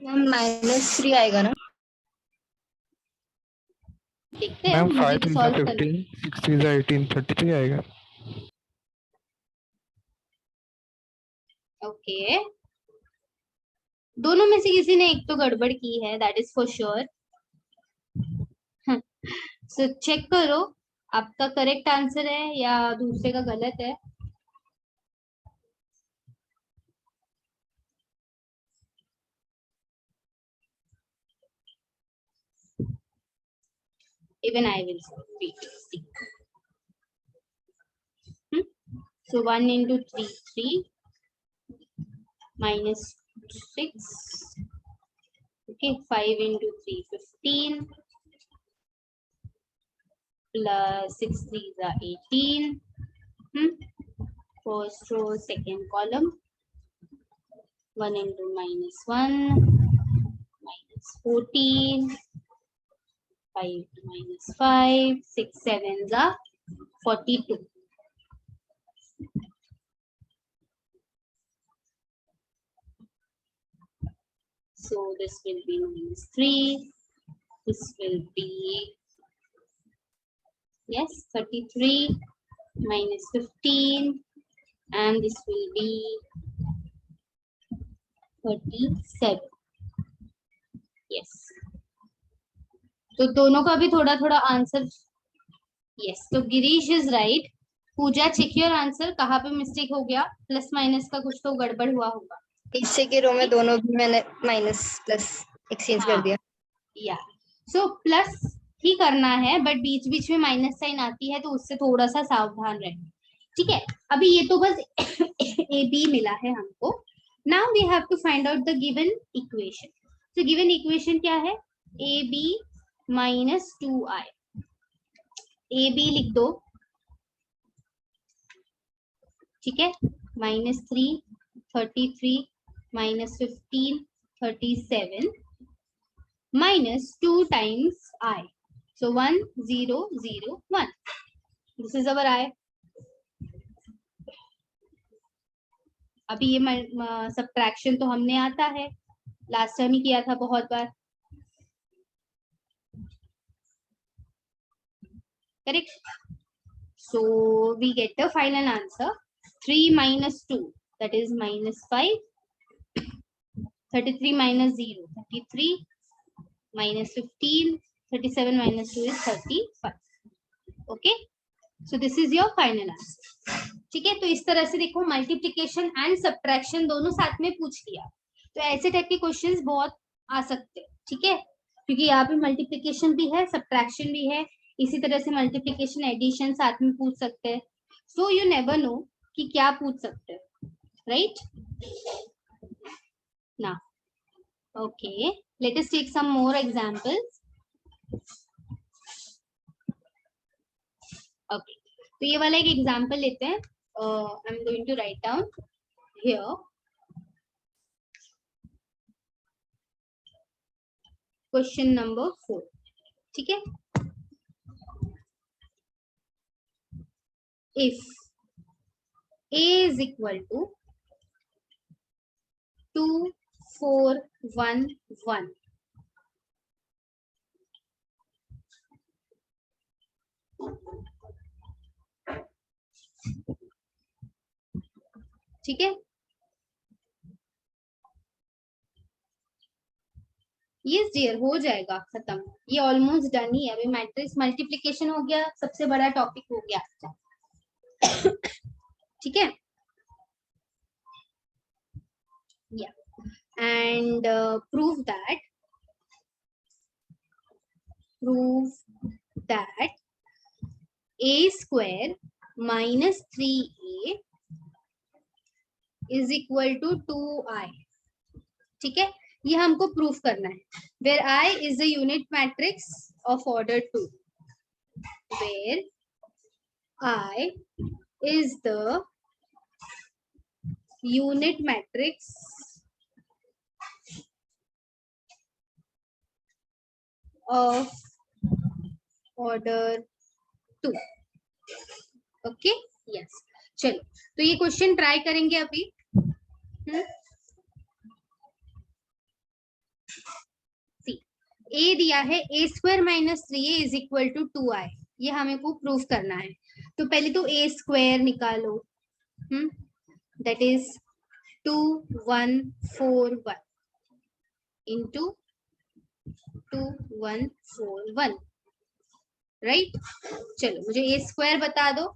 मैम -3 आएगा ना? देखते हैं, मैम मुझे 5 भी 3 सॉल्व करना। 15 6 3 18 33 आएगा। ओके, दोनों में से किसी ने एक तो गड़बड़ की है, that is for sure. So check करो आपका करेक्ट आंसर है या दूसरे का गलत है। Even I will see. So 1 into 3, 3 minus 6. Okay, 5 into 3, 15. Plus 6 3s are 18. First row, second column. 1 into -1, minus 14. 5 minus 5, 6 7s are 42. So this will be -3. This will be, yes, 33 minus 15, and this will be 37. Yes. तो दोनों का भी थोड़ा थोड़ा answer. Yes, तो Girish is right. Pooja, check your answer, कहाँ पे mistake हो गया? प्लस माइनस का कुछ तो गड़बड़ हुआ होगा। पीछे के रो में दोनों भी मैंने माइनस प्लस एक्सचेंज कर दिया। या सो प्लस ही करना है, बट बीच बीच में माइनस साइन आती है, तो उससे थोड़ा सा सावधान रहें। ठीक है, अभी ये तो बस ए बी मिला है हमको। Now we have to find out the given equation. तो गिवन इक्वेशन क्या है? A B minus 2i। A B लिख दो, ठीक है। -3, 33, -15, 37, -2 times I. So 1 0 0 1. This is our I. अभी ये सब्ट्रैक्शन तो हमने आता है, लास्ट टाइम ही किया था बहुत बार, correct. So we get the final answer 3 minus 2, that is -5. 33 minus 0, 33, minus 15, 37 minus 2 is 35. Okay, so this is your final answer. ठीक है, तो इस तरह से देखो, मल्टीप्लिकेशन एंड सब्ट्रैक्शन दोनों साथ में पूछ लिया, तो ऐसे टाइप के क्वेश्चंस बहुत आ सकते हैं। ठीक है, क्योंकि यहाँ पे मल्टीप्लिकेशन भी है, सब्ट्रैक्शन भी है, इसी तरह से मल्टीप्लिकेशन एडिशन साथ में पूछ सकते हैं। सो यू नेवर नो कि क्या पूछ सकते हैं, राइट ना? Okay, let us take some more examples. Okay, तो ये वाला एक एग्जाम्पल लेते हैं। I'm going to write down here. Question number 4. ठीक है, if A is equal to 2 4 1 1, ठीक है, यस डियर, हो जाएगा खत्म, ये ऑलमोस्ट डन ही है। अभी मैट्रिक्स मल्टीप्लिकेशन हो गया, सबसे बड़ा टॉपिक हो गया। ठीक है, Yeah. And prove that a square minus 3a is equal to 2i. ठीक है, ये हमको प्रूफ करना है. Where I is the unit matrix of order 2. Where I is the unit matrix of order 2. Okay, yes. चलो, तो ये question try करेंगे अभी. ए दिया है a square minus 3a is equal to 2i. ये हमें को प्रूफ करना है. तो पहले तो a स्क्वायर निकालो. That is 2141 into 2141. राइट. चलो, मुझे a स्क्वायर बता दो.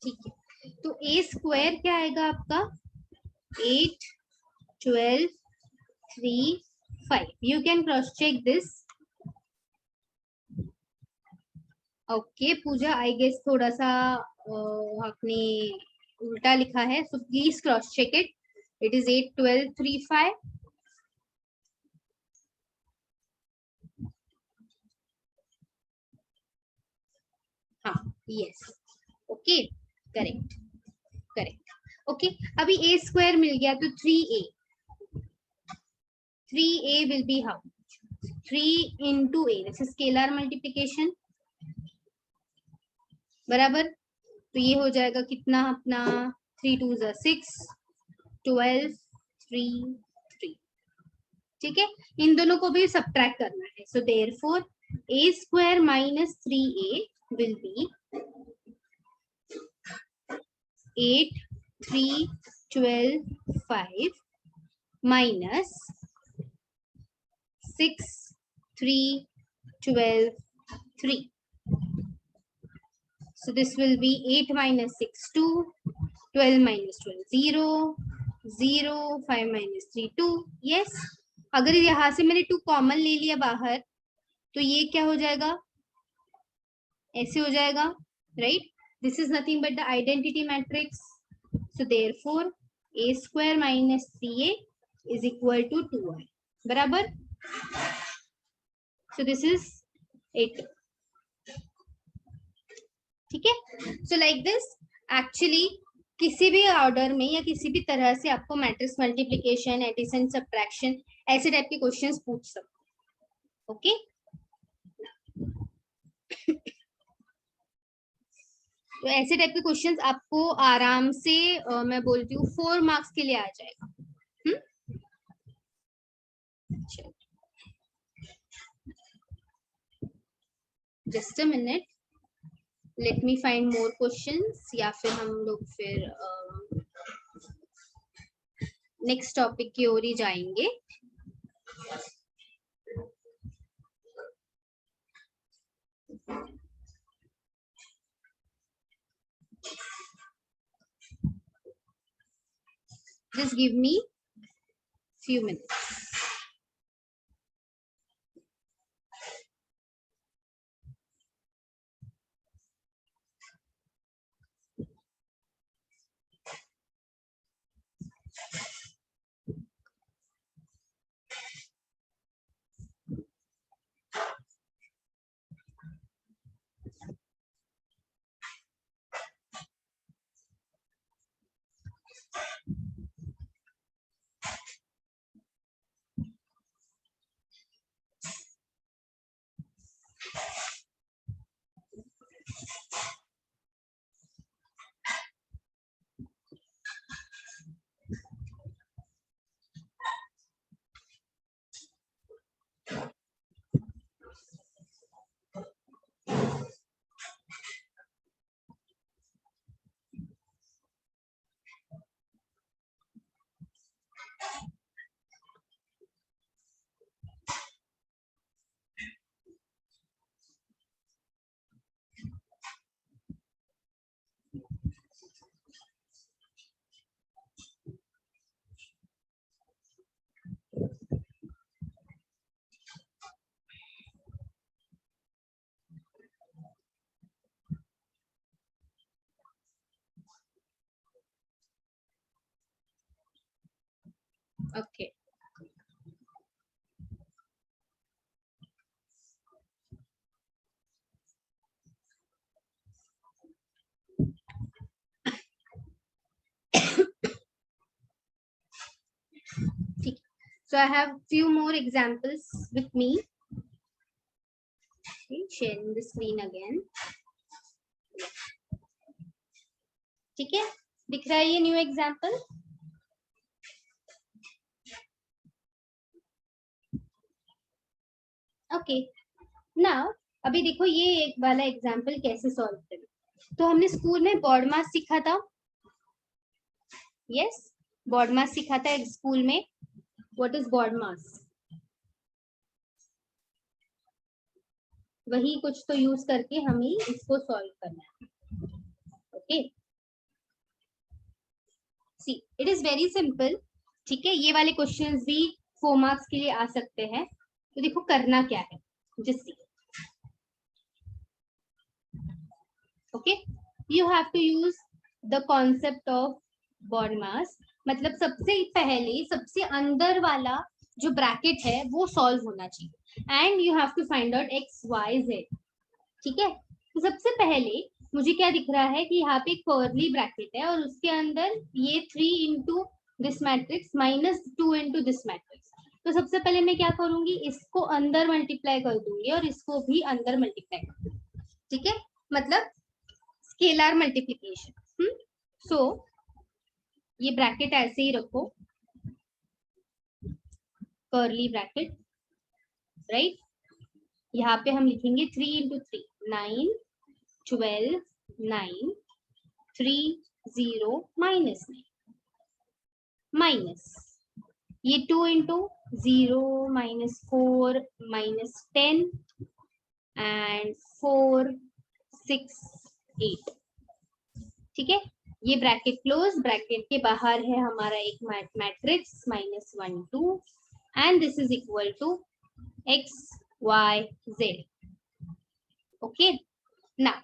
ठीक है, तो a स्क्वायर क्या आएगा आपका? 8 12 3 5. You can cross check this. Okay Pooja, I guess थोड़ा सा आपने उल्टा लिखा है, so please cross check it. It is 8 12 3 5. हाँ, yes. Okay, correct correct. Okay, अभी a स्क्वायर मिल गया तो 3a. 3a will be how? 3 into a. This is scalar multiplication. बराबर. तो ये हो जाएगा कितना अपना? 3 2 6 12 3 3. ठीक है, इन दोनों को भी सब्ट्रैक्ट करना है. सो therefore a square minus 3a will B 8 3 12 5 minus 6 3 12 3. So this will be 8 minus 6 2, 12 minus 12 0, 0 5 minus 3 2. yes. अगर यहां से मैंने 2 कॉमन ले लिया बाहर तो ये क्या हो जाएगा? ऐसे हो जाएगा. Right. This is nothing but the identity matrix. So therefore a square minus 3a is equal to 2i. बराबर. So this is it. ठीक है. So like this actually किसी भी ऑर्डर में या किसी भी तरह से आपको मैट्रिक्स मल्टीप्लिकेशन, एडिशन, सब्ट्रैक्शन ऐसे टाइप के क्वेश्चंस पूछ सकते. ओके. तो ऐसे टाइप के क्वेश्चंस आपको आराम से मैं बोलती हूँ 4 मार्क्स के लिए आ जाएगा. Just a minute, let me find more questions. या फिर हम लोग फिर नेक्स्ट टॉपिक की ओर ही जाएंगे. Just give me few minutes. Okay ठीक. So I have few more examples with me. Okay, sharing the screen again. ठीक है, दिख रहा है ये न्यू एग्जाम्पल? ओके, नाउ अभी देखो ये एक वाला एग्जाम्पल कैसे सॉल्व करें. तो हमने स्कूल में बॉड मास सीखा था. यस, बॉड मास सीखा था स्कूल में. व्हाट इज बॉड मास? वही कुछ तो यूज करके हमें इसको सॉल्व करना है. Okay, see it is very simple. ठीक है, ये वाले क्वेश्चंस भी 4 मार्क्स के लिए आ सकते हैं. तो देखो करना क्या है, just see. Okay, you have to use the concept of BODMAS. मतलब सबसे पहले सबसे अंदर वाला जो ब्रैकेट है वो सॉल्व होना चाहिए. And you have to find out X Y Z. ठीक है, तो सबसे पहले मुझे क्या दिख रहा है कि यहाँ पे एक कर्ली ब्रैकेट है और उसके अंदर ये 3 into this matrix minus 2 into this matrix. तो सबसे पहले मैं क्या करूंगी, इसको अंदर मल्टीप्लाई कर दूंगी और इसको भी अंदर मल्टीप्लाई कर दूंगी. ठीक है, मतलब स्केलर मल्टीप्लीकेशन. सो ये ब्रैकेट ऐसे ही रखो, कर्ली ब्रैकेट, राइट. यहाँ पे हम लिखेंगे 3 इंटू 3 9 12 9 3 0 माइनस 9 माइनस ये 2 इंटू 0 माइनस 4 माइनस 10 एंड 4 6 8. ठीक है, ये ब्रैकेट क्लोज. ब्रैकेट के बाहर है हमारा एक matrix minus 1 2 and this is equal to X Y Z. Okay, ना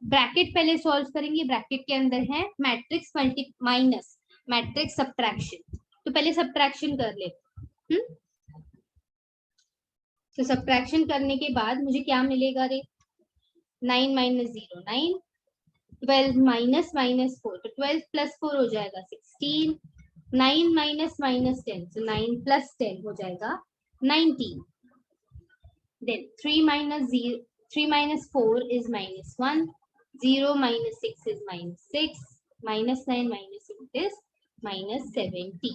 ब्रैकेट पहले सॉल्व करेंगे. ब्रैकेट के अंदर है मैट्रिक्स माइनस मैट्रिक्स सब्ट्रैक्शन. तो पहले सब्ट्रैक्शन कर ले. तो सब्ट्रैक्शन करने के बाद मुझे क्या मिलेगा रे? 9 माइनस 0 9, 12 माइनस माइनस 4, तो 12 प्लस 4 हो जाएगा 16. 9 माइनस माइनस 10, तो 9 प्लस 10 हो जाएगा 19. Then 3 minus 0 3 minus 4 is minus 1. 0 minus 6 is minus 6. Minus 9 minus 8 is minus 70.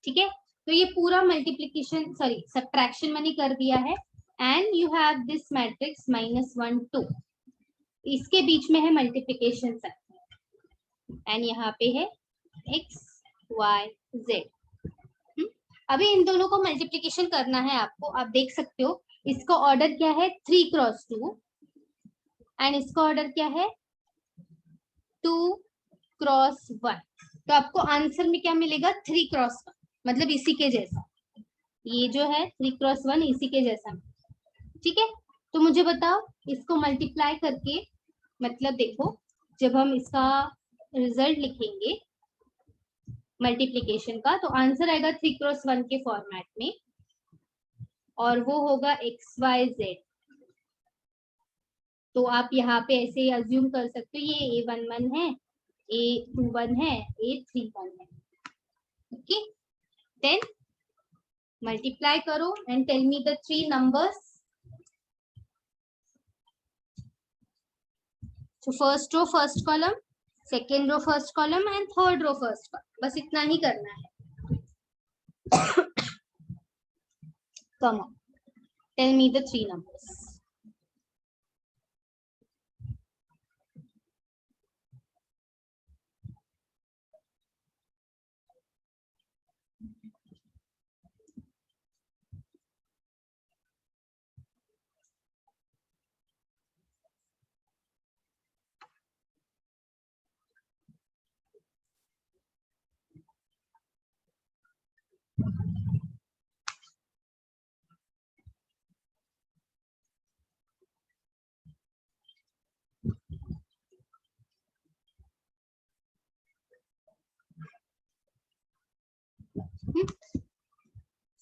ठीक है, तो ये पूरा मल्टीप्लीकेशन सॉरी सब्ट्रैक्शन मैंने कर दिया है. And you have this matrix minus 1 2. इसके बीच में है मल्टीप्लीकेशन साइन एंड यहाँ पे है एक्स वाई जेड. अभी इन दोनों को मल्टीप्लीकेशन करना है आपको. आप देख सकते हो इसका ऑर्डर क्या है 3 क्रॉस 2 एंड इसका ऑर्डर क्या है 2 क्रॉस 1. तो आपको आंसर में क्या मिलेगा 3 क्रॉस 1, मतलब इसी के जैसा. ये जो है 3 क्रॉस 1 इसी के जैसा. ठीक है, तो मुझे बताओ इसको मल्टीप्लाई करके, मतलब देखो जब हम इसका रिजल्ट लिखेंगे मल्टीप्लीकेशन का तो आंसर आएगा 3 क्रॉस 1 के फॉर्मेट में और वो होगा एक्स वाई जेड. तो आप यहाँ पे ऐसे अज्यूम कर सकते हो ये A11 है, A21 है, A31 है. ओके, देन मल्टीप्लाई करो and tell me the 3 numbers. तो first row first column, second row first column and third row first column. बस इतना ही करना है. Come on, tell me the 3 numbers.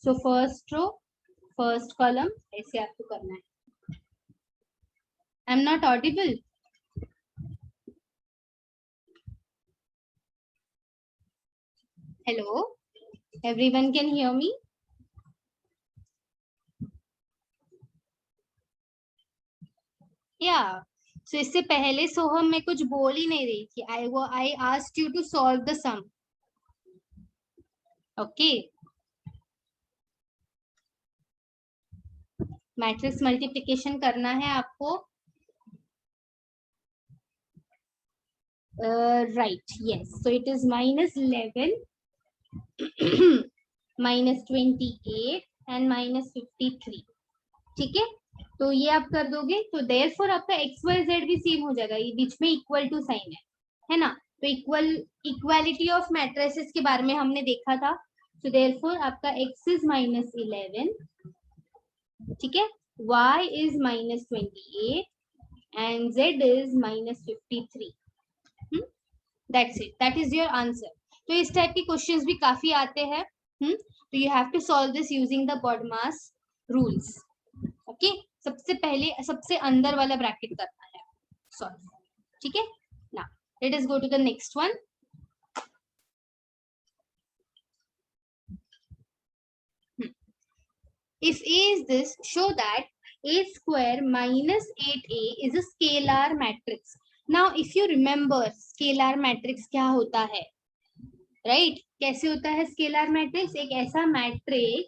So first row first column ऐसे आपको करना है. I am not audible. Hello, everyone can hear me? या so इससे पहले सोहम मैं कुछ बोल ही नहीं रही थी. I asked you to solve the sum. Okay, matrix multiplication करना है आपको. Right, yes. So it is -11 -28 and -53. ठीक है, तो ये आप कर दोगे तो देयरफॉर आपका एक्स वाई जेड भी सेम हो जाएगा. ये बीच में इक्वल टू साइन है ना. तो इक्वालिटी ऑफ मैट्रिसेस के बारे में हमने देखा था. तो देयरफॉर आपका एक्स इज -11, ठीक है, y is -28 and z is -53. That's it. That is your answer. तो इस टाइप के क्वेश्चंस भी काफी आते हैं. तो you have to solve this using the BODMAS rules. Okay? सबसे पहले सबसे अंदर वाला ब्रैकेट करना है सॉल्व. ठीक है, now let us go to the next one. If A is this, show that A square minus 8A is a scalar matrix. Now, if you remember, scalar matrix क्या होता है, right? कैसे होता है scalar matrix? एक ऐसा matrix,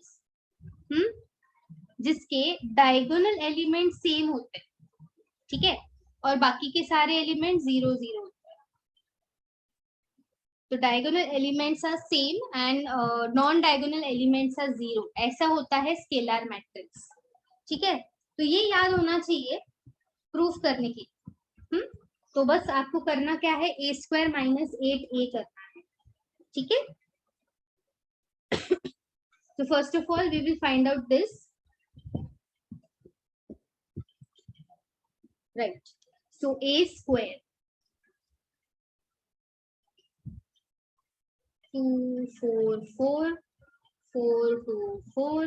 जिसके diagonal element same होते हैं, ठीक है, और बाकी के सारे एलिमेंट 0 0 होते हैं. तो diagonal elements are same and non diagonal elements are 0. ऐसा होता है स्केलर मैट्रिक्स. ठीक है, तो ये याद होना चाहिए प्रूफ करने की. तो बस आपको करना क्या है, a स्क्वायर माइनस 8a करना है. ठीक है, तो first of all we will find out this. Right, so a square 2 4 4 4 2 4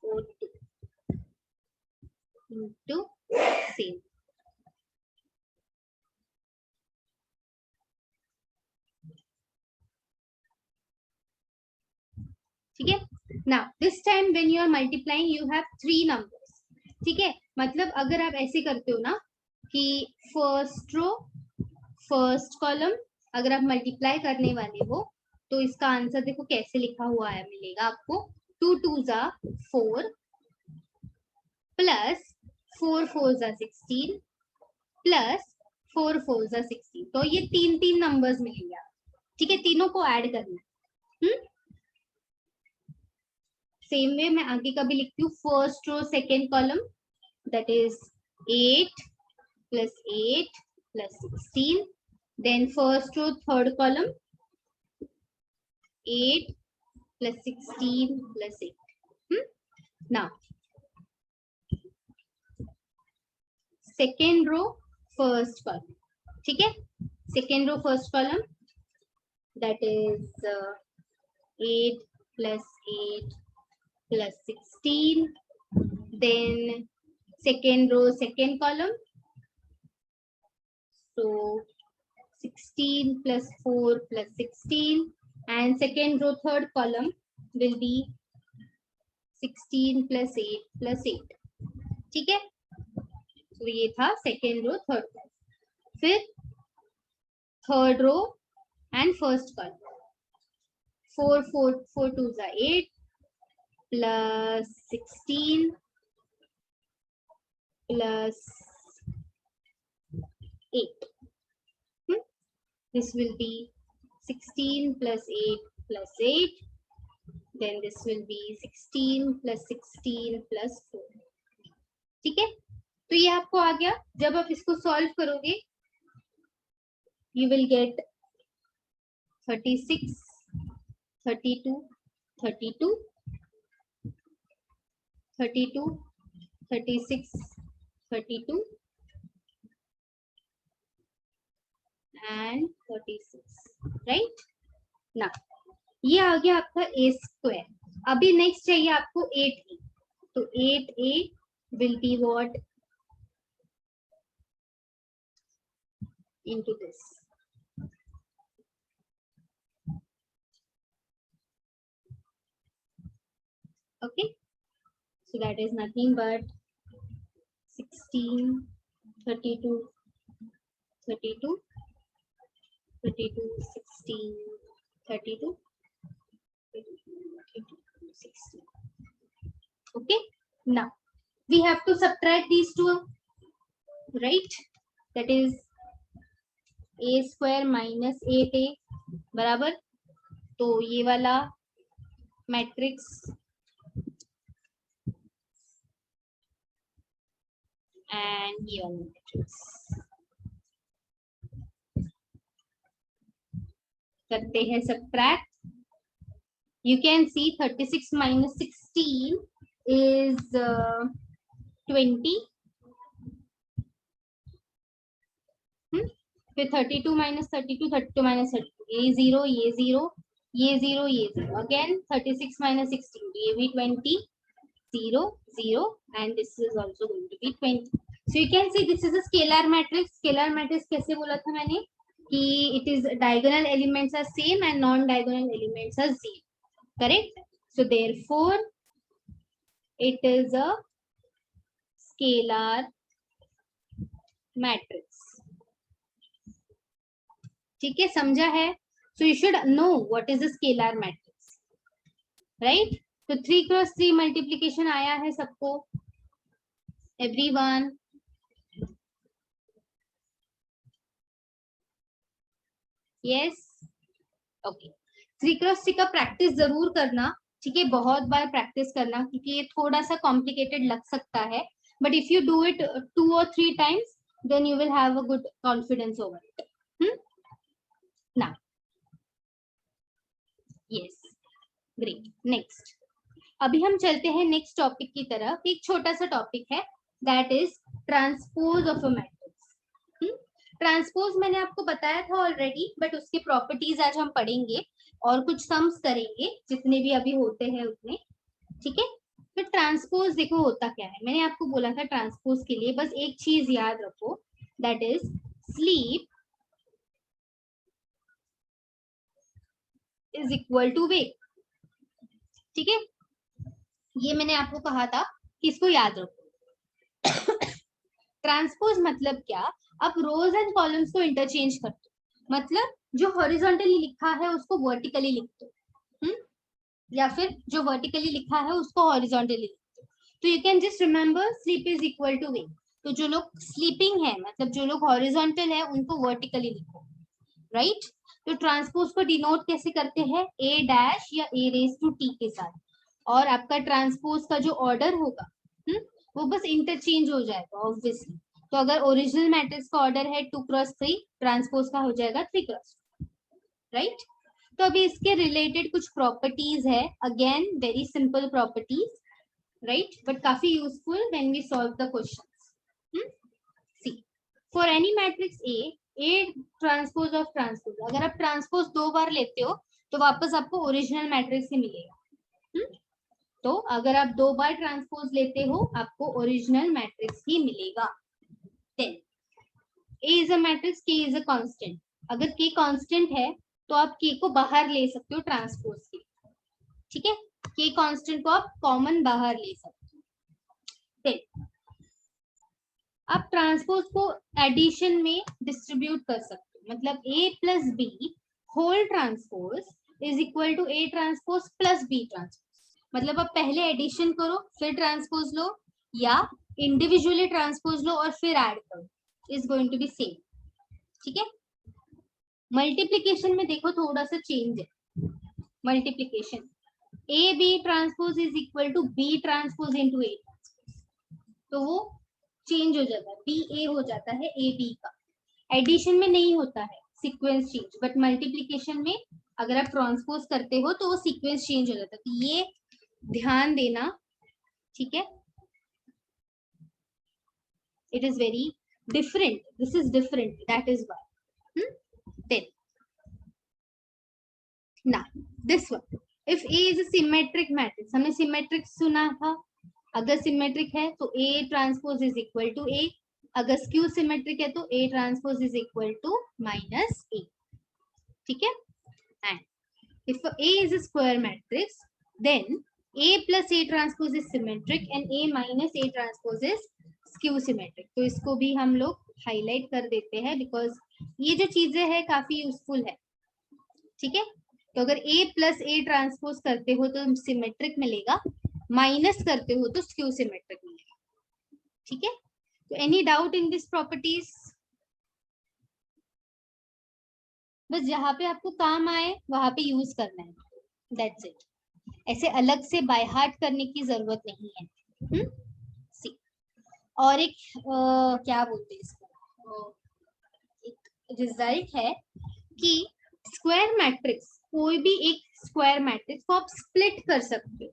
4 2 into same. ठीक है, now this time when you are multiplying you have 3 numbers. ठीक है, मतलब अगर आप ऐसे करते हो ना कि फर्स्ट रो फर्स्ट कॉलम अगर आप मल्टीप्लाई करने वाले हो तो इसका आंसर देखो कैसे लिखा हुआ है, मिलेगा आपको 2 2 जा 4 प्लस 4 4 जा 16 प्लस 4 4 जा 16. तो ये 3 नंबर्स मिलेंगे. ठीक है, तीनों को ऐड करना है. सेम वे मैं आगे का भी लिखती हूँ. First row second column that is 8 plus 8 plus 16. Then first row third column 8 plus 16 plus 8. Now second row first column. ठीक है, second row first column that is 8 plus 8 plus 16. Then second row second column, so 16 plus 4 plus 16, and second row third column will be 16 plus 8 plus 8. ठीक है, तो ये था second row third column. फिर third row and first column 4 4 4 2 is 8 plus 16 plus 8. This will be 16 plus 8 plus 8. Then this will be 16 plus 16 plus 4. ठीक है, तो ये आपको आ गया. जब आप इसको सॉल्व करोगे you will get 36 32 32 32 36 32 and 36. Right now ये आ गया आपका ए स्क्वायर। अभी नेक्स्ट चाहिए आपको 8a, तो 8a will be what into this. Okay, so that is nothing but 16, 32, 32, 32, 16, 32, 32, 16. Okay, now we have to subtract these two, right? That is a square minus 8a बराबर, तो ये वाला मैट्रिक्स एंड ये वाला matrix करते हैं subtract. You can see 36 minus 16 is 20. फिर 32 minus 32, 32 minus 32, ये 0, ये 0, ये 0, ये 0. Again 36 minus 16, ये भी 20, 0, 0, and this is also going to be 20. So you can see this is a scalar matrix. Scalar matrix कैसे बोला था मैंने कि it is diagonal elements are same and non-diagonal elements are zero. Correct? So therefore it is a scalar matrix. ठीक है, समझा है? So you should know what is a scalar matrix, right? तो 3 क्रॉस 3 मल्टीप्लीकेशन आया है सबको, everyone? Yes? Okay. 3 cross 3 का practice जरूर करना, ठीक है, बहुत बार प्रैक्टिस करना, क्योंकि ये थोड़ा सा कॉम्प्लिकेटेड लग सकता है, but if you do it 2 or 3 times then you will have a good confidence over it. Now, yes, great. Next, अभी हम चलते हैं नेक्स्ट टॉपिक की तरफ. एक छोटा सा टॉपिक है, that is transpose of a matrix. Transpose मैंने आपको बताया था ऑलरेडी, बट उसके प्रॉपर्टीज आज हम पढ़ेंगे और कुछ सम्स करेंगे, जितने भी अभी होते हैं उतने. ठीक है, फिर ट्रांसपोज देखो होता क्या है. मैंने आपको बोला था ट्रांसपोज के लिए बस एक चीज याद रखो, that is sleep is equal to wake. ठीक है, ये मैंने आपको कहा था कि इसको याद रखो. ट्रांसपोज मतलब क्या, आप रोज एंड कॉलम्स को इंटरचेंज कर दो, मतलब जो हॉरिजॉन्टली लिखा है उसको वर्टिकली लिख दो, या फिर जो वर्टिकली लिखा है उसको हॉरिजॉन्टली लिख दो. तो you can just remember sleep is equal to wake. तो जो लोग स्लीपिंग है, मतलब जो लोग हॉरिजॉन्टल है, उनको वर्टिकली लिखो, राइट? तो ट्रांसपोज को डिनोट कैसे करते हैं, ए डैश या ए रेज टू टी के साथ, और आपका ट्रांसपोज का जो ऑर्डर होगा वो बस इंटरचेंज हो जाएगा ऑब्वियसली. तो अगर ओरिजिनल मैट्रिक्स का ऑर्डर है 2 क्रॉस 3, ट्रांसपोज का हो जाएगा 3 क्रॉस 2, राइट? तो अभी इसके रिलेटेड कुछ प्रॉपर्टीज है, again very simple properties, right, but काफी useful when we solve the questions. See, for any matrix A transpose of transpose, अगर आप ट्रांसपोज 2 बार लेते हो तो वापस आपको ओरिजिनल मैट्रिक्स ही मिलेगा. तो अगर आप 2 बार ट्रांसपोज लेते हो आपको ओरिजिनल मैट्रिक्स ही मिलेगा. Then A is a matrix, K is a constant. अगर K कांस्टेंट है तो आप K को बाहर ले सकते हो ट्रांसपोज के, ठीक है, K कांस्टेंट को आप कॉमन बाहर ले सकते हो. देन आप ट्रांसपोज को एडिशन में डिस्ट्रीब्यूट कर सकते हो, मतलब A plus B whole transpose is equal to A transpose plus B transpose. मतलब आप पहले एडिशन करो फिर ट्रांसपोज लो, या इंडिविजुअली ट्रांसपोज लो और फिर ऐड करो, is going to be same. ठीक है, मल्टीप्लीकेशन में देखो थोड़ा सा चेंज है. Multiplication A B transpose is equal to B transpose into A transpose, तो वो चेंज हो जाता है, बी ए हो जाता है ए बी का. एडिशन में नहीं होता है सीक्वेंस चेंज, बट मल्टीप्लीकेशन में अगर आप ट्रांसपोज करते हो तो वो सीक्वेंस चेंज हो जाता है. तो ये ध्यान देना, ठीक है, it is very different, this is different, that is why. Then Now this one, if A is a symmetric matrix, हमने symmetric सुना था, अगर symmetric है तो A transpose is equal to A, अगर skew symmetric है तो A transpose is equal to minus A. ठीक है? And if A is a square matrix, then A plus A transpose is symmetric and A minus A transpose is skew symmetric. तो इसको भी हम लोग highlight कर देते हैं बिकॉज ये जो चीजें है काफी यूजफुल है. ठीक है? तो अगर A प्लस A ट्रांसपोज करते हो तो सिमेट्रिक मिलेगा, माइनस करते हो तो स्क्यू सिमेट्रिक मिलेगा. ठीक है? तो any doubt in this properties? बस जहां पे आपको काम आए वहां पे यूज करना है, दैट्स इट. ऐसे अलग से बाय हार्ट करने की जरूरत नहीं है. सी और एक क्या बोलते हैं इसको, एक रिजल्ट है कि स्क्वायर मैट्रिक्स, कोई भी एक स्क्वायर मैट्रिक्स को आप स्प्लिट कर सकते हो.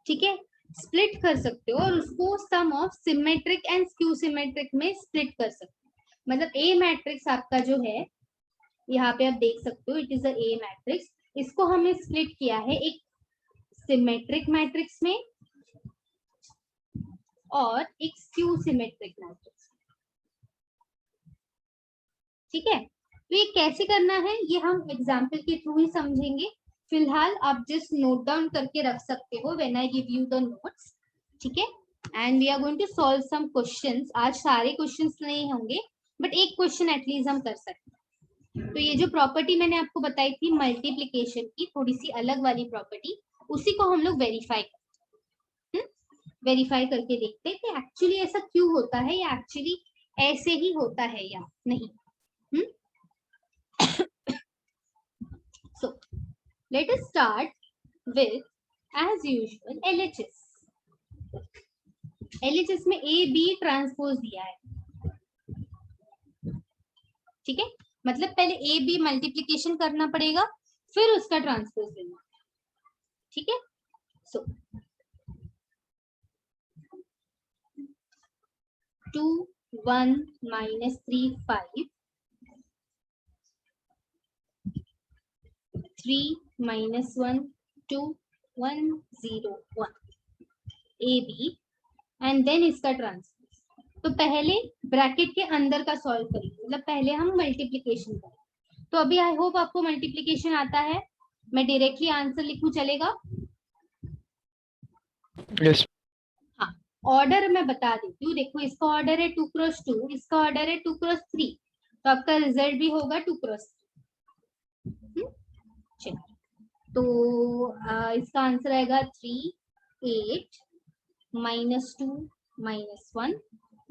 ठीक है? स्प्लिट कर सकते हो और उसको sum of symmetric and skew symmetric में स्प्लिट कर सकते हो. मतलब ए मैट्रिक्स आपका जो है, यहाँ पे आप देख सकते हो, it is a A matrix. इसको हमने स्प्लिट किया है एक सिमेट्रिक मैट्रिक्स में और एक स्क्यू सिमेट्रिक मैट्रिक्स. ठीक है? तो ये कैसे करना है ये हम एग्जाम्पल के थ्रू ही समझेंगे. फिलहाल आप जस्ट नोट डाउन करके रख सकते हो when I give you the notes. ठीक है? And we are going to solve some questions. आज सारे क्वेश्चंस नहीं होंगे बट एक क्वेश्चन एटलीस्ट हम कर सकते हैं. तो ये जो प्रॉपर्टी मैंने आपको बताई थी मल्टीप्लीकेशन की, थोड़ी सी अलग वाली प्रॉपर्टी, उसी को हम लोग वेरीफाई करके देखते हैं कि एक्चुअली ऐसा क्यों होता है या एक्चुअली ऐसे ही होता है या नहीं. So let us start with, as usual, LHS. LHS में A B ट्रांसपोज दिया है. ठीक है? मतलब पहले A B मल्टीप्लीकेशन करना पड़ेगा, फिर उसका ट्रांसपोज देना. ठीक है? So 2 1 minus 3 5, 3 minus 1 2 1 0 1 AB and then इसका ट्रांसपोज. तो पहले ब्रैकेट के अंदर का सॉल्व करेंगे, मतलब पहले हम मल्टीप्लीकेशन करें. तो अभी आई होप आपको मल्टीप्लीकेशन आता है. मैं डायरेक्टली आंसर लिखूं, चलेगा? यस. हाँ, ऑर्डर मैं बता देती हूँ. देखो इसका ऑर्डर है 2 क्रॉस 2, इसका ऑर्डर है 2 क्रॉस 3, तो आपका रिजल्ट भी होगा 2 क्रॉस 3. तो इसका आंसर आएगा 3 8 minus 2 minus 1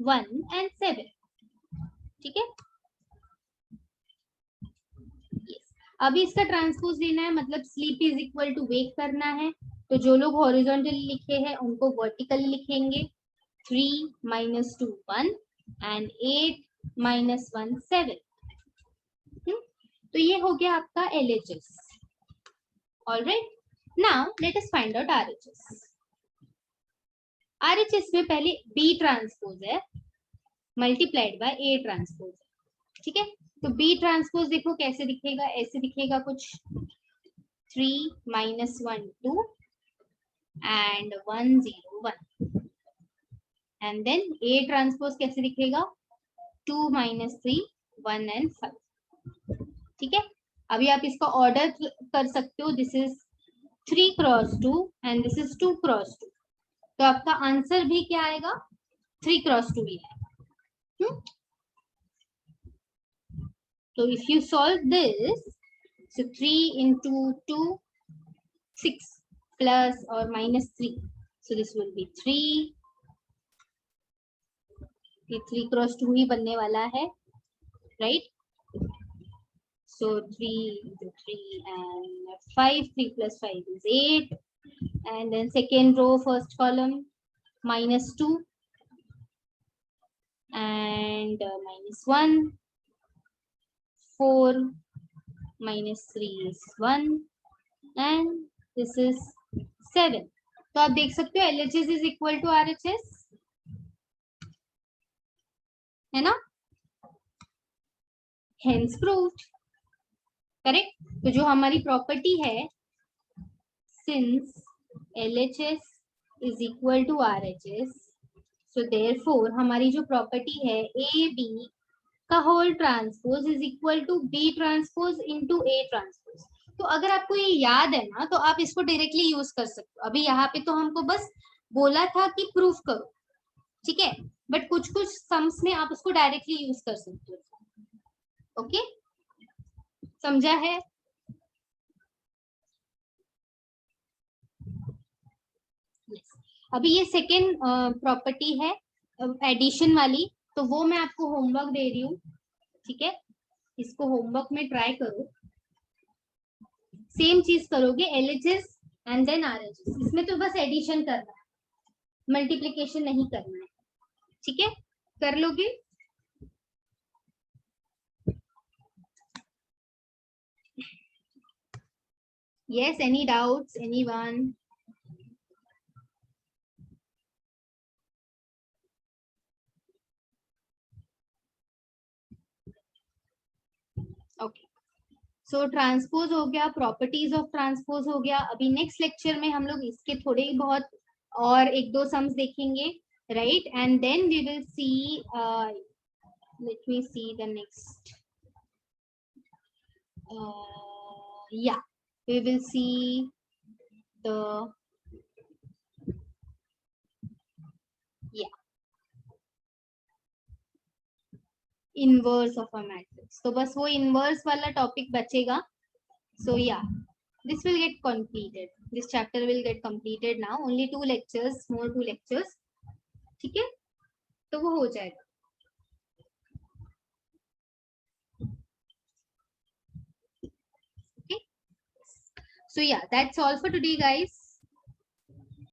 1 and 7. ठीक है? yes. अभी इसका ट्रांसपोज लेना है, मतलब sleep is equal to wake करना है. तो जो लोग हॉरिजॉन्टली लिखे हैं उनको वर्टिकली लिखेंगे. 3 minus 2 1 and 8 minus 1 7. तो ये हो गया आपका LHS. Alright, now let us find out RHS. RHS में पहले B ट्रांसपोज है मल्टीप्लाइड बाय A ट्रांसपोज है. ठीक है? तो B ट्रांसपोज देखो कैसे दिखेगा, ऐसे दिखेगा कुछ. 3 minus 1 2 and 1 0 1. And then A transpose कैसे दिखेगा, 2 minus 3 1 and 5. ठीक है? अभी आप इसका ऑर्डर कर सकते हो. This is 3 cross 2 and this is 2 cross 2. तो आपका आंसर भी क्या आएगा, 3 क्रॉस 2 ही आएगा. तो if you solve this, so 3 into 2 6 plus or minus 3, so this will be 3. ये 3 क्रॉस 2 ही बनने वाला है, right? So 3 into 3 and 5, 3 plus 5 is 8. And then second row, first column, minus 2 and minus 1. 4 minus 3 is 1 and this is 7. तो आप देख सकते हो LHS is equal to RHS, है ना? Hence proved. करेक्ट। तो जो हमारी प्रॉपर्टी है, since LHS is equal to RHS, so therefore हमारी जो प्रॉपर्टी है AB का whole transpose is equal to B transpose into A transpose. तो अगर आपको ये याद है ना, तो आप इसको डायरेक्टली यूज कर सकते हो। अभी यहाँ पे तो हमको बस बोला था कि प्रूफ करो, ठीक है, बट कुछ कुछ सम्स में आप उसको डायरेक्टली यूज कर सकते हो। ओके, समझा है? अभी ये सेकेंड प्रॉपर्टी है एडिशन वाली, तो वो मैं आपको होमवर्क दे रही हूँ, ठीक है। इसको होमवर्क में ट्राई करो, सेम चीज करोगे, LHS एंड देन RHS। इसमें तो बस एडिशन करना है, मल्टीप्लीकेशन नहीं करना है, ठीक है। कर लोगे? Yes, any doubts, anyone? Okay. सो ट्रांसपोज हो गया, प्रॉपर्टीज ऑफ ट्रांसपोज हो गया। अभी नेक्स्ट लेक्चर में हम लोग इसके थोड़े ही बहुत और एक दो सम्स देखेंगे, right, and then we will see, let me see the next, या वी विल सी द, या इनवर्स ऑफ अ मैट्रिक्स। तो बस वो इनवर्स वाला टॉपिक बचेगा। सो या this will get completed, this chapter will get completed now, only 2 lectures more, 2 lectures, ठीक है, तो वो हो जाएगा। Okay, so yeah, that's all for today guys.